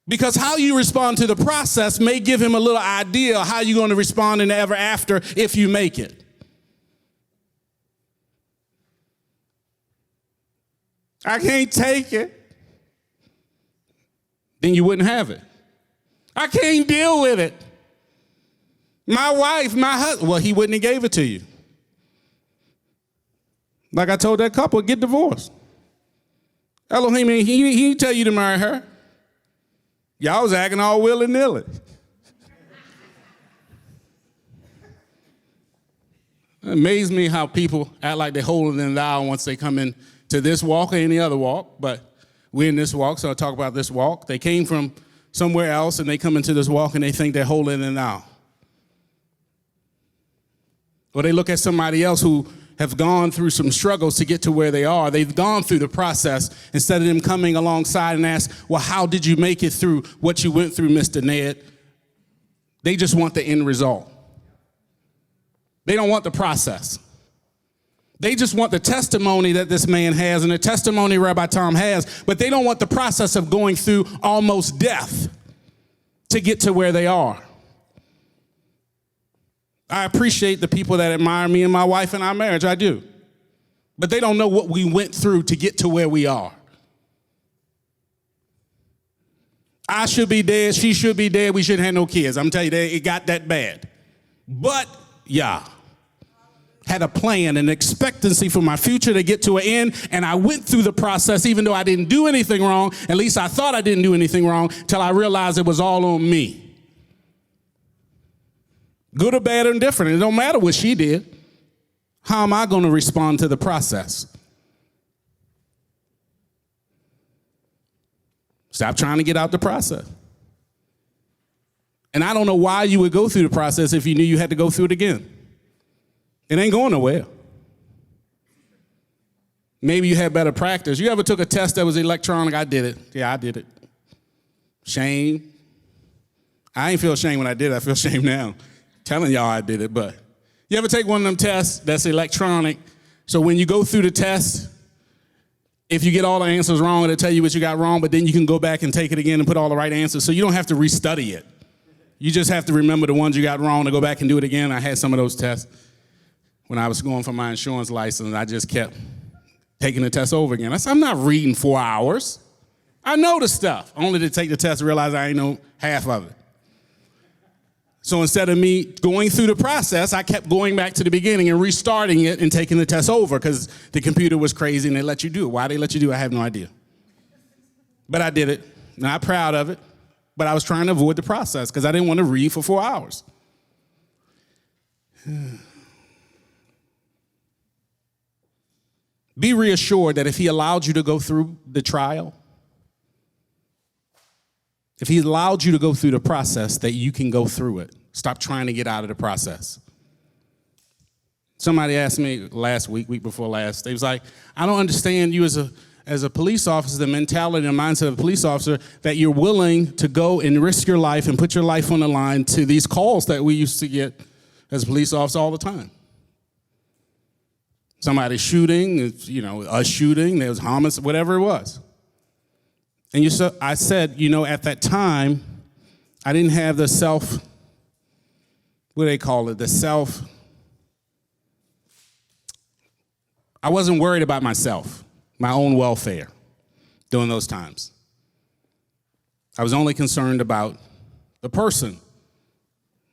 Because how you respond to the process may give him a little idea of how you're going to respond in the ever after if you make it. I can't take it. Then you wouldn't have it. I can't deal with it. My wife, my husband, well, he wouldn't have gave it to you. Like I told that couple, get divorced. Elohim, he didn't tell you to marry her. Y'all was acting all willy-nilly. It amazes me how people act like they're holier than thou once they come in to this walk or any other walk, but we're in this walk, so I'll talk about this walk. They came from somewhere else, and they come into this walk, and they think they're holier than thou. Or they look at somebody else who have gone through some struggles to get to where they are. They've gone through the process instead of them coming alongside and ask, well, how did you make it through what you went through, Mr. Ned? They just want the end result. They don't want the process. They just want the testimony that this man has and the testimony Rabbi Tom has, but they don't want the process of going through almost death to get to where they are. I appreciate the people that admire me and my wife in our marriage. I do. But they don't know what we went through to get to where we are. I should be dead. She should be dead. We shouldn't have no kids. I'm telling you, it got that bad. But, yeah, had a plan, an expectancy for my future to get to an end, and I went through the process even though I didn't do anything wrong. At least I thought I didn't do anything wrong till I realized it was all on me. Good or bad or indifferent. It don't matter what she did. How am I going to respond to the process? Stop trying to get out the process. And I don't know why you would go through the process if you knew you had to go through it again. It ain't going nowhere. Maybe you had better practice. You ever took a test that was electronic? I did it. Yeah, I did it. Shame. I ain't feel shame when I did it. I feel shame now. Telling y'all I did it, but you ever take one of them tests that's electronic? So when you go through the test, if you get all the answers wrong, it'll tell you what you got wrong, but then you can go back and take it again and put all the right answers. So you don't have to restudy it. You just have to remember the ones you got wrong to go back and do it again. I had some of those tests when I was going for my insurance license. I just kept taking the test over again. I said, I'm not reading 4 hours. I know the stuff. Only to take the test and realize I ain't know half of it. So instead of me going through the process, I kept going back to the beginning and restarting it and taking the test over because the computer was crazy and they let you do it. Why they let you do it, I have no idea. But I did it. Not proud of it, but I was trying to avoid the process because I didn't want to read for 4 hours. Be reassured that if he allowed you to go through the trial, if he allowed you to go through the process, that you can go through it. Stop trying to get out of the process. Somebody asked me last week before last, they was like, I don't understand you as as a police officer, the mentality and mindset of a police officer, that you're willing to go and risk your life and put your life on the line to these calls that we used to get as a police officer all the time. Somebody shooting, a shooting, there was homicide, whatever it was. And I said, at that time, I didn't have the I wasn't worried about myself, my own welfare during those times. I was only concerned about the person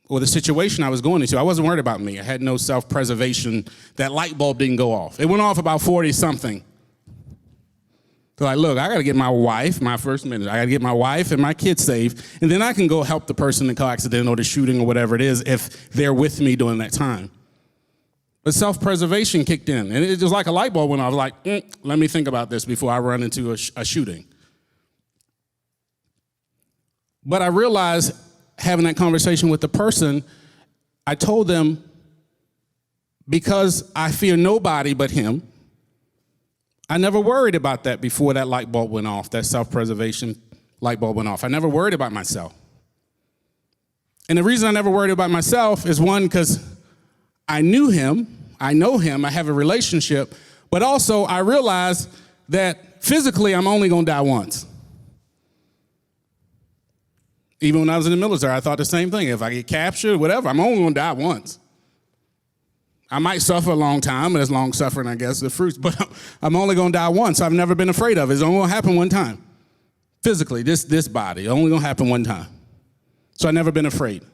or the situation I was going into. I wasn't worried about me. I had no self-preservation. That light bulb didn't go off. It went off about 40-something. So I got to get my wife, my first minute, I got to get my wife and my kids safe, and then I can go help the person in the car accident or the shooting or whatever it is if they're with me during that time. But self-preservation kicked in, and it was like a light bulb went off. I was like, let me think about this before I run into a shooting. But I realized, having that conversation with the person, I told them, because I fear nobody but him, I never worried about that before that light bulb went off, that self-preservation light bulb went off. I never worried about myself. And the reason I never worried about myself is, one, because I knew him, I know him, I have a relationship, but also I realized that physically I'm only going to die once. Even when I was in the military, I thought the same thing. If I get captured, whatever, I'm only going to die once. I might suffer a long time, and it's long suffering, I guess, the fruits, but I'm only going to die once. I've never been afraid of it. It's only going to happen one time. Physically, this body, only going to happen one time. So I've never been afraid.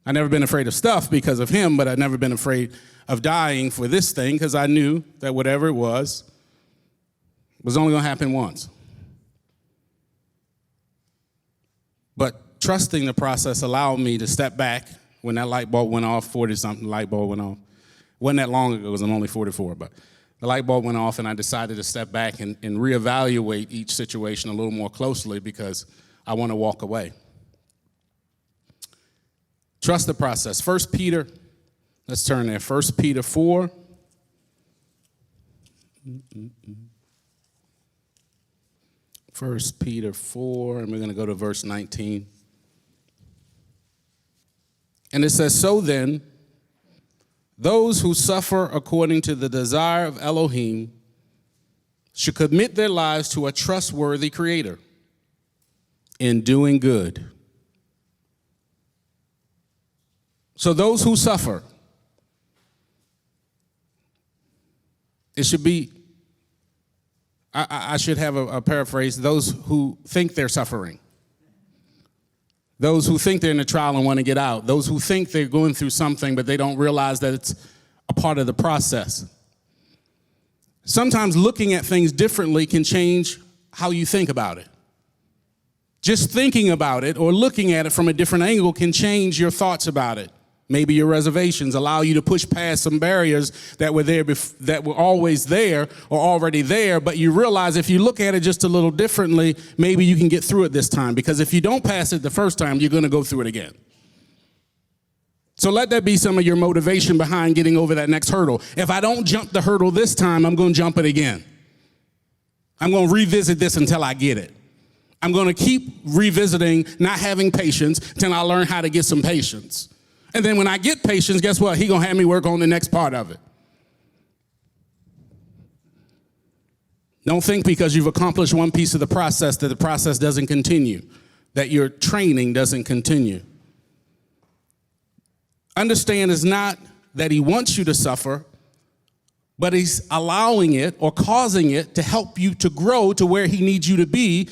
I've never been afraid of stuff because of him, but I've never been afraid of dying for this thing because I knew that whatever it was only going to happen once. But trusting the process allowed me to step back when that light bulb went off, 40-something light bulb went off. It wasn't that long ago, because I'm only 44, but the light bulb went off, and I decided to step back and reevaluate each situation a little more closely because I want to walk away. Trust the process. 1 Peter, let's turn there. 1 Peter 4. 1 Peter 4, and we're going to go to verse 19. And it says, so then, those who suffer according to the desire of Elohim should commit their lives to a trustworthy Creator in doing good. So those who suffer, it should be, I should have a paraphrase, those who think they're suffering. Those who think they're in a trial and want to get out. Those who think they're going through something, but they don't realize that it's a part of the process. Sometimes looking at things differently can change how you think about it. Just thinking about it or looking at it from a different angle can change your thoughts about it. Maybe your reservations allow you to push past some barriers that were there, that were always there or already there, but you realize if you look at it just a little differently, maybe you can get through it this time, because if you don't pass it the first time, you're going to go through it again. So let that be some of your motivation behind getting over that next hurdle. If I don't jump the hurdle this time, I'm going to jump it again. I'm going to revisit this until I get it. I'm going to keep revisiting, not having patience, until I learn how to get some patience. And then when I get patience, guess what? He's going to have me work on the next part of it. Don't think because you've accomplished one piece of the process that the process doesn't continue, that your training doesn't continue. Understand it's not that he wants you to suffer, but he's allowing it or causing it to help you to grow to where he needs you to be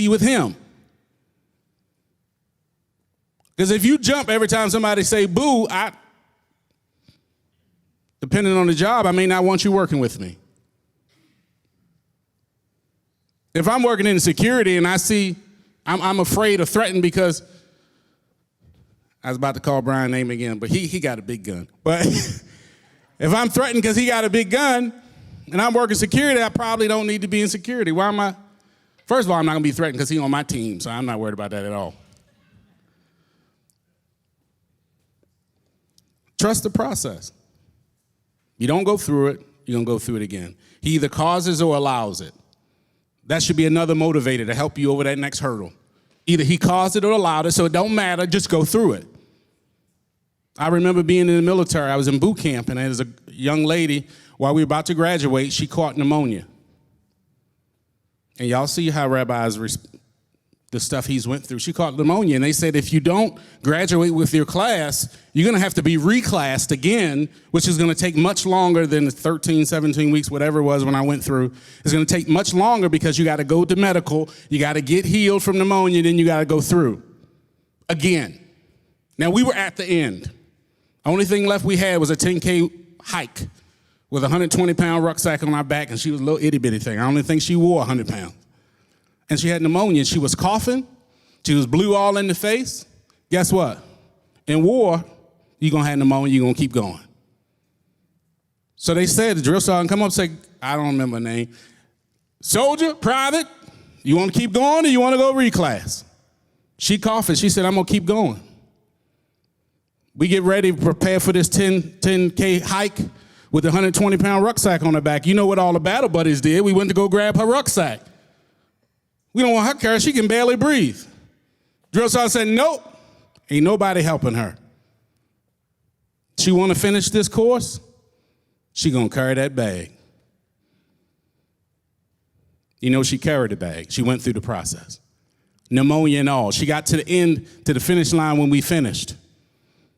with him. Because if you jump every time somebody say boo, depending on the job, I may not want you working with me. If I'm working in security and I see I'm afraid or threatened because I was about to call Brian's name again, but he got a big gun. But if I'm threatened because he got a big gun and I'm working security, I probably don't need to be in security. Why am I? First of all, I'm not going to be threatened because he's on my team, so I'm not worried about that at all. Trust the process. You don't go through it, you're going to go through it again. He either causes or allows it. That should be another motivator to help you over that next hurdle. Either he caused it or allowed it, so it don't matter, just go through it. I remember being in the military. I was in boot camp, and there was a young lady, while we were about to graduate, she caught pneumonia. And y'all see how rabbis, the stuff he's went through. She caught pneumonia, and they said if you don't graduate with your class, you're going to have to be reclassed again, which is going to take much longer than the 13, 17 weeks, whatever it was when I went through. It's going to take much longer because you got to go to medical, you got to get healed from pneumonia, then you got to go through again. Now, we were at the end. Only thing left we had was a 10K hike with a 120-pound rucksack on our back, and she was a little itty-bitty thing. I don't even think she wore 100 pounds. And she had pneumonia. She was coughing. She was blue all in the face. Guess what? In war, you're going to have pneumonia. You're going to keep going. So they said, the drill sergeant come up and say, I don't remember her name, soldier, private, you want to keep going or you want to go reclass? She coughing. She said, I'm going to keep going. We get ready to prepare for this 10K hike with a 120-pound rucksack on her back. You know what all the battle buddies did? We went to go grab her rucksack. We don't want her carrying. She can barely breathe. Drill sergeant said, nope, ain't nobody helping her. She want to finish this course? She going to carry that bag. You know, she carried the bag. She went through the process. Pneumonia and all. She got to the end, to the finish line when we finished.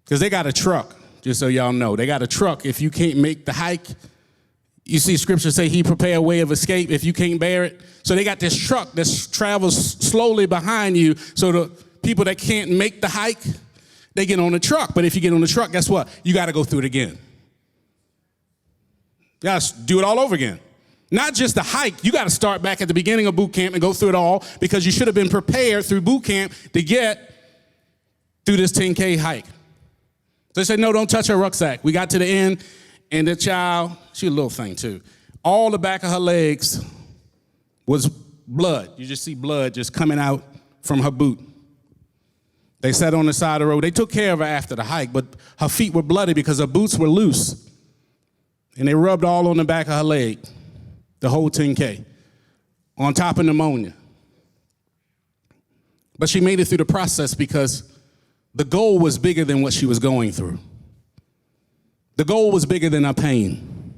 Because they got a truck, just so y'all know. They got a truck. If you can't make the hike, you see scripture say he prepare a way of escape if you can't bear it. So they got this truck that travels slowly behind you. So the people that can't make the hike, they get on the truck. But if you get on the truck, guess what? You got to go through it again. You got to do it all over again. Not just the hike. You got to start back at the beginning of boot camp and go through it all because you should have been prepared through boot camp to get through this 10K hike. So they said, no, don't touch her rucksack. We got to the end, and the child, she a little thing too. All the back of her legs was blood. You just see blood just coming out from her boot. They sat on the side of the road. They took care of her after the hike, but her feet were bloody because her boots were loose. And they rubbed all on the back of her leg, the whole 10K, on top of pneumonia. But she made it through the process because the goal was bigger than what she was going through. The goal was bigger than her pain.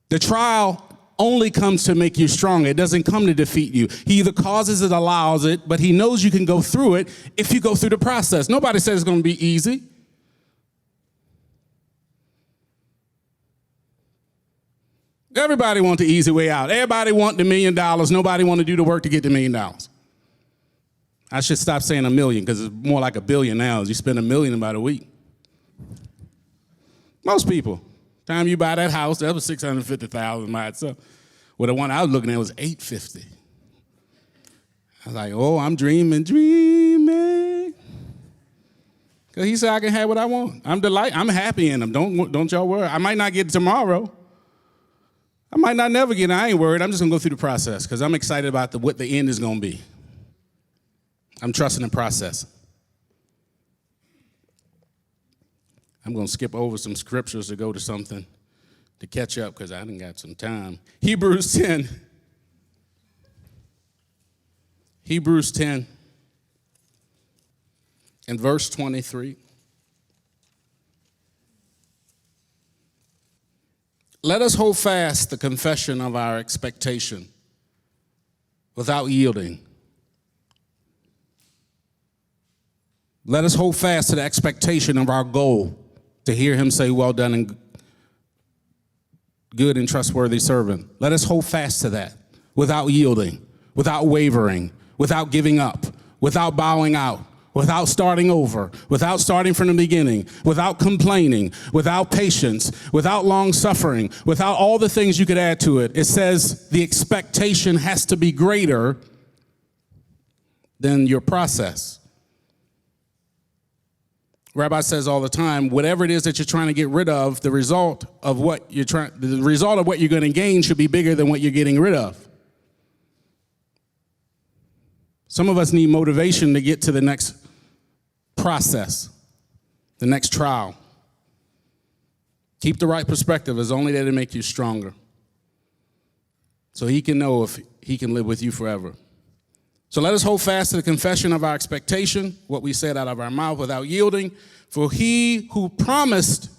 The trial only comes to make you stronger. It doesn't come to defeat you. He either causes it, allows it, but he knows you can go through it if you go through the process. Nobody says it's going to be easy. Everybody wants the easy way out. Everybody wants the $1 million. Nobody want to do the work to get the $1 million. I should stop saying $1 million because it's more like $1 billion now. You spend $1 million in about a week. Most people. Time you buy that house, that was $650,000 by itself. Well, the one I was looking at was $850. I was like, oh, I'm dreaming. Because he said I can have what I want. I'm happy in him. Don't y'all worry. I might not get it tomorrow. I might not never get it. I ain't worried. I'm just going to go through the process because I'm excited about what the end is going to be. I'm trusting the process. I'm going to skip over some scriptures to go to something to catch up because I done got some time. Hebrews 10. Hebrews 10 and verse 23. Let us hold fast the confession of our expectation without yielding. Let us hold fast to the expectation of our goal to hear him say, well done and good and trustworthy servant. Let us hold fast to that without yielding, without wavering, without giving up, without bowing out, without starting over, without starting from the beginning, without complaining, without patience, without long suffering, without all the things you could add to it. It says the expectation has to be greater than your process. Rabbi says all the time, whatever it is that you're trying to get rid of, the result of what you're going to gain should be bigger than what you're getting rid of. Some of us need motivation to get to the next process, the next trial. Keep the right perspective. It's only there to make you stronger. so he can know if he can live with you forever. So let us hold fast to the confession of our expectation, what we said out of our mouth without yielding, for he who promised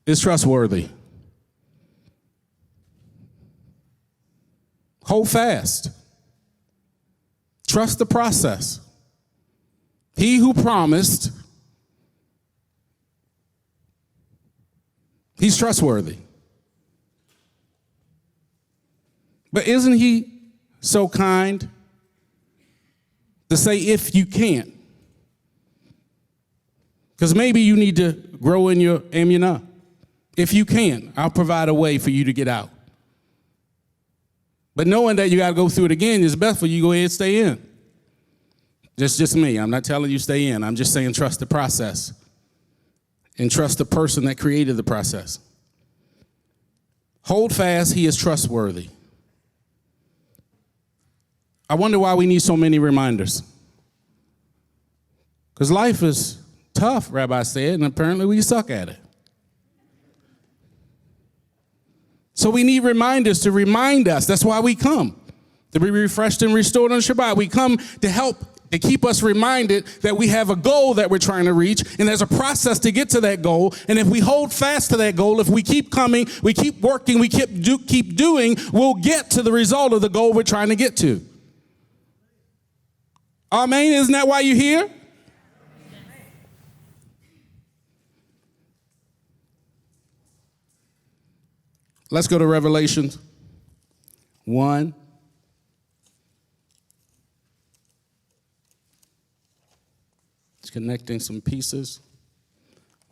is trustworthy. Hold fast. Trust the process. He who promised, he's trustworthy. But isn't he so kind to say if you can't? Because maybe you need to grow in your emunah. If you can, I'll provide a way for you to get out. But knowing that you got to go through it again, it's best for you to go ahead and stay in. Just me. I'm not telling you stay in. I'm just saying trust the process. And trust the person that created the process. Hold fast, he is trustworthy. I wonder why we need so many reminders. Because life is tough, Rabbi said, and apparently we suck at it. So we need reminders to remind us. That's why we come, to be refreshed and restored on Shabbat. We come to help, to keep us reminded that we have a goal that we're trying to reach, and there's a process to get to that goal. And if we hold fast to that goal, if we keep coming, we keep working, we keep doing, we'll get to the result of the goal we're trying to get to. Amen? Isn't that why you're here? Let's go to Revelation 1. It's connecting some pieces.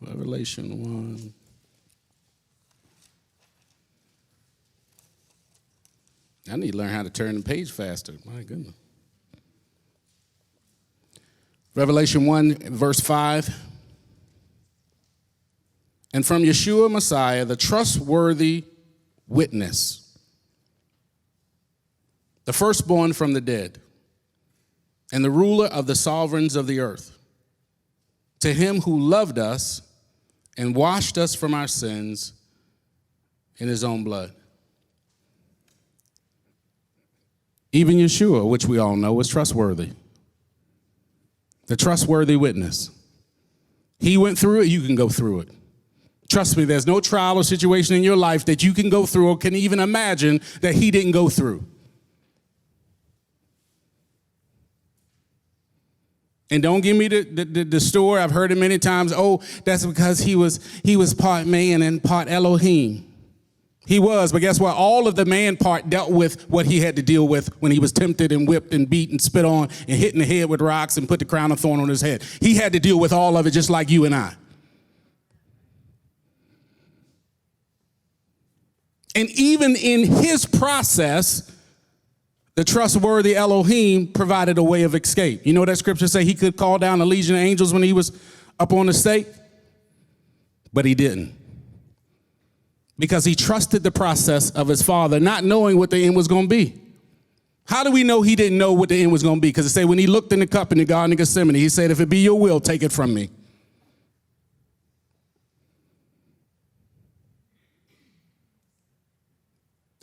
Revelation 1. I need to learn how to turn the page faster. My goodness. Revelation 1, verse 5. And from Yeshua Messiah, the trustworthy witness, the firstborn from the dead, and the ruler of the sovereigns of the earth, to him who loved us and washed us from our sins in his own blood. Even Yeshua, which we all know, was trustworthy. The trustworthy witness. He went through it, you can go through it. Trust me, there's no trial or situation in your life that you can go through or can even imagine that he didn't go through. And don't give me the story. I've heard it many times. Oh, that's because he was part man and part Elohim. He was, but guess what? All of the man part dealt with what he had to deal with when he was tempted and whipped and beat and spit on and hit in the head with rocks and put the crown of thorn on his head. He had to deal with all of it just like you and I. And even in his process, the trustworthy Elohim provided a way of escape. You know that scripture say he could call down a legion of angels when he was up on the stake? But he didn't. Because he trusted the process of his father, not knowing what the end was going to be. How do we know he didn't know what the end was going to be? Because it say when he looked in the cup in the Garden of Gethsemane, he said, if it be your will, take it from me.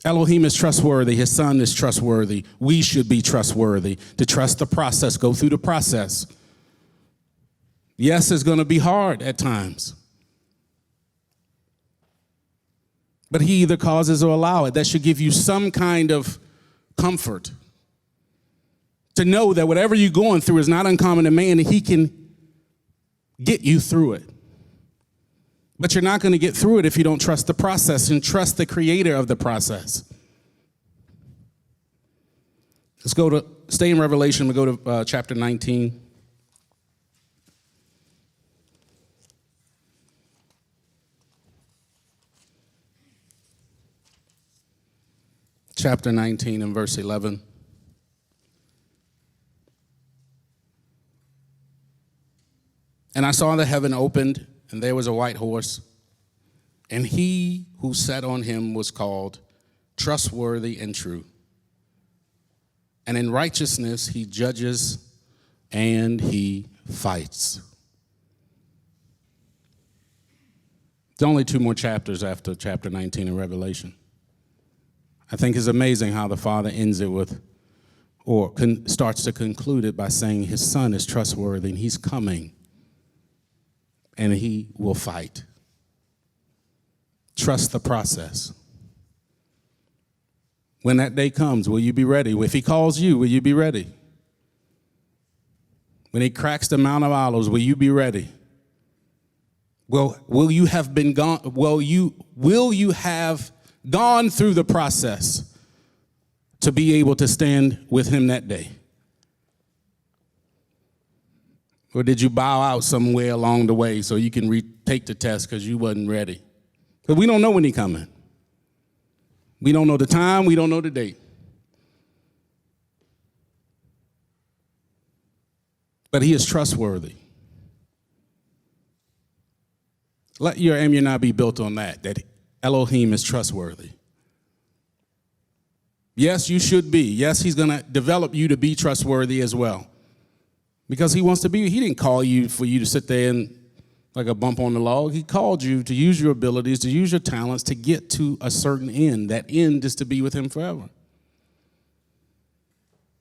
Elohim is trustworthy. His son is trustworthy. We should be trustworthy to trust the process, go through the process. Yes, it's going to be hard at times. But he either causes or allows it. That should give you some kind of comfort to know that whatever you're going through is not uncommon to man and he can get you through it. But you're not going to get through it if you don't trust the process and trust the creator of the process. Let's stay in Revelation. We'll go to chapter 19. Chapter 19 and verse 11. And I saw the heaven opened, and there was a white horse, and he who sat on him was called Trustworthy and True. And in righteousness he judges and he fights. There's only 2 more chapters after chapter 19 in Revelation. I think it's amazing how the Father ends it with, or starts to conclude it by saying his Son is trustworthy and he's coming and he will fight. Trust the process. When that day comes, will you be ready? If he calls you, will you be ready? When he cracks the Mount of Olives, will you be ready? Will you have been gone? Will you have gone through the process to be able to stand with him that day? Or did you bow out somewhere along the way so you can retake the test because you wasn't ready? Because we don't know when he's coming. We don't know the time. We don't know the date. But he is trustworthy. Let your emunah be built on that Elohim is trustworthy. Yes, you should be. Yes, he's going to develop you to be trustworthy as well. Because he wants to be. He didn't call you for you to sit there and like a bump on the log. He called you to use your abilities, to use your talents, to get to a certain end. That end is to be with him forever.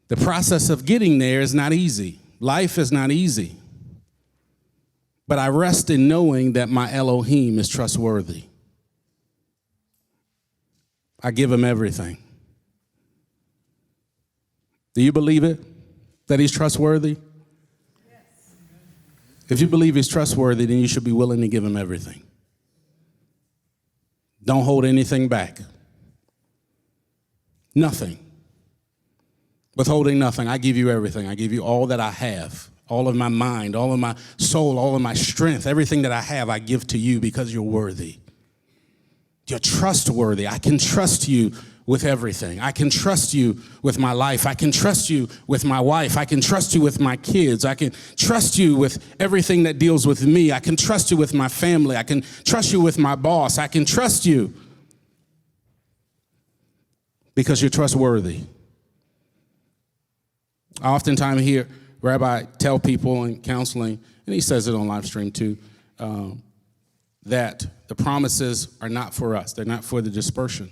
The process of getting there is not easy. Life is not easy. But I rest in knowing that my Elohim is trustworthy. I give him everything. Do you believe it? That he's trustworthy? Yes. If you believe he's trustworthy, then you should be willing to give him everything. Don't hold anything back. Nothing. Withholding nothing. I give you everything. I give you all that I have. All of my mind, all of my soul, all of my strength, everything that I have, I give to you because you're worthy. You're trustworthy. I can trust you with everything. I can trust you with my life. I can trust you with my wife. I can trust you with my kids. I can trust you with everything that deals with me. I can trust you with my family. I can trust you with my boss. I can trust you because you're trustworthy. I oftentimes hear Rabbi tell people in counseling, and he says it on live stream too, that the promises are not for us. They're not for the dispersion.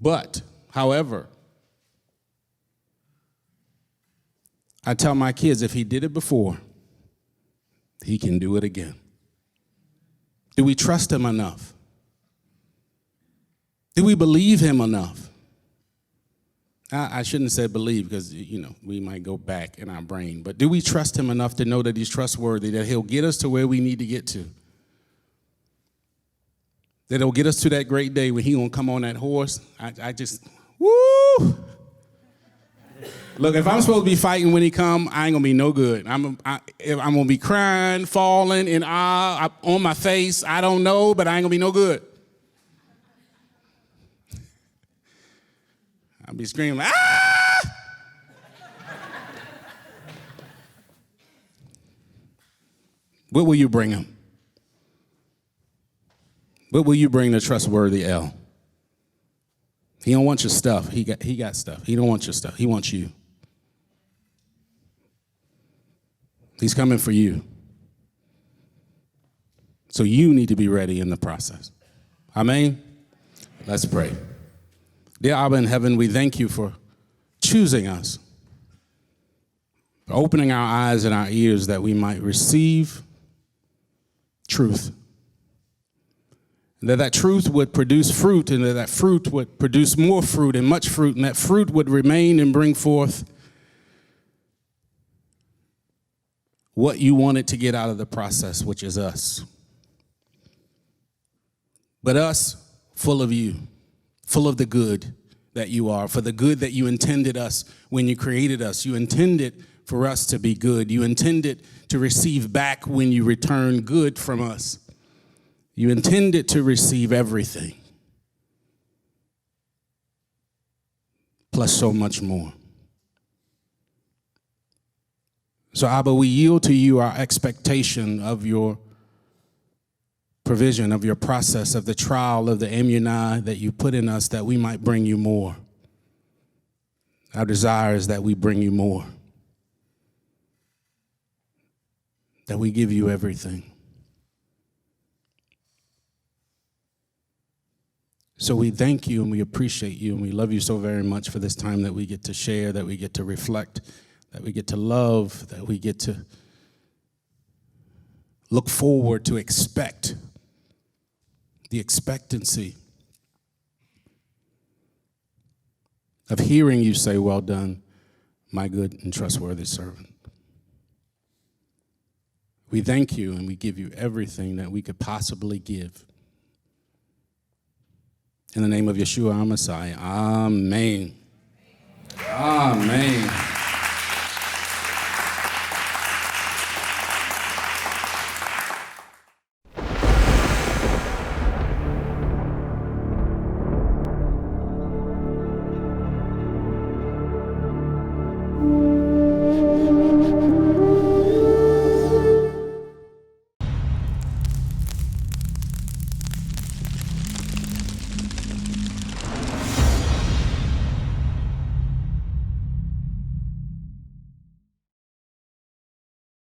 But, however, I tell my kids, if he did it before, he can do it again. Do we trust him enough? Do we believe him enough? I shouldn't say believe because, we might go back in our brain. But do we trust him enough to know that he's trustworthy, that he'll get us to where we need to get to? That he'll get us to that great day when he's going to come on that horse? I just, woo! Look, if I'm supposed to be fighting when he come, I ain't going to be no good. I'm going to be crying, falling, and on my face. I don't know, but I ain't going to be no good. I'll be screaming, ah! What will you bring him? What will you bring to trustworthy El? He don't want your stuff. He got stuff. He don't want your stuff. He wants you. He's coming for you. So you need to be ready in the process. Amen? Let's pray. Dear Abba in heaven, we thank you for choosing us, for opening our eyes and our ears that we might receive truth. And that truth would produce fruit, and that fruit would produce more fruit and much fruit, and that fruit would remain and bring forth what you wanted to get out of the process, which is us. But us full of you. Full of the good that you are, for the good that you intended us when you created us. You intended for us to be good. You intended to receive back when you return good from us. You intended to receive everything, plus so much more. So, Abba, we yield to you our expectation of your provision, of your process, of the trial, of the emunah that you put in us that we might bring you more. Our desire is that we bring you more, that we give you everything. So we thank you and we appreciate you and we love you so very much for this time that we get to share, that we get to reflect, that we get to love, that we get to look forward to expect, the expectancy of hearing you say, well done, my good and trustworthy servant. We thank you and we give you everything that we could possibly give. In the name of Yeshua, our Messiah, amen. Amen.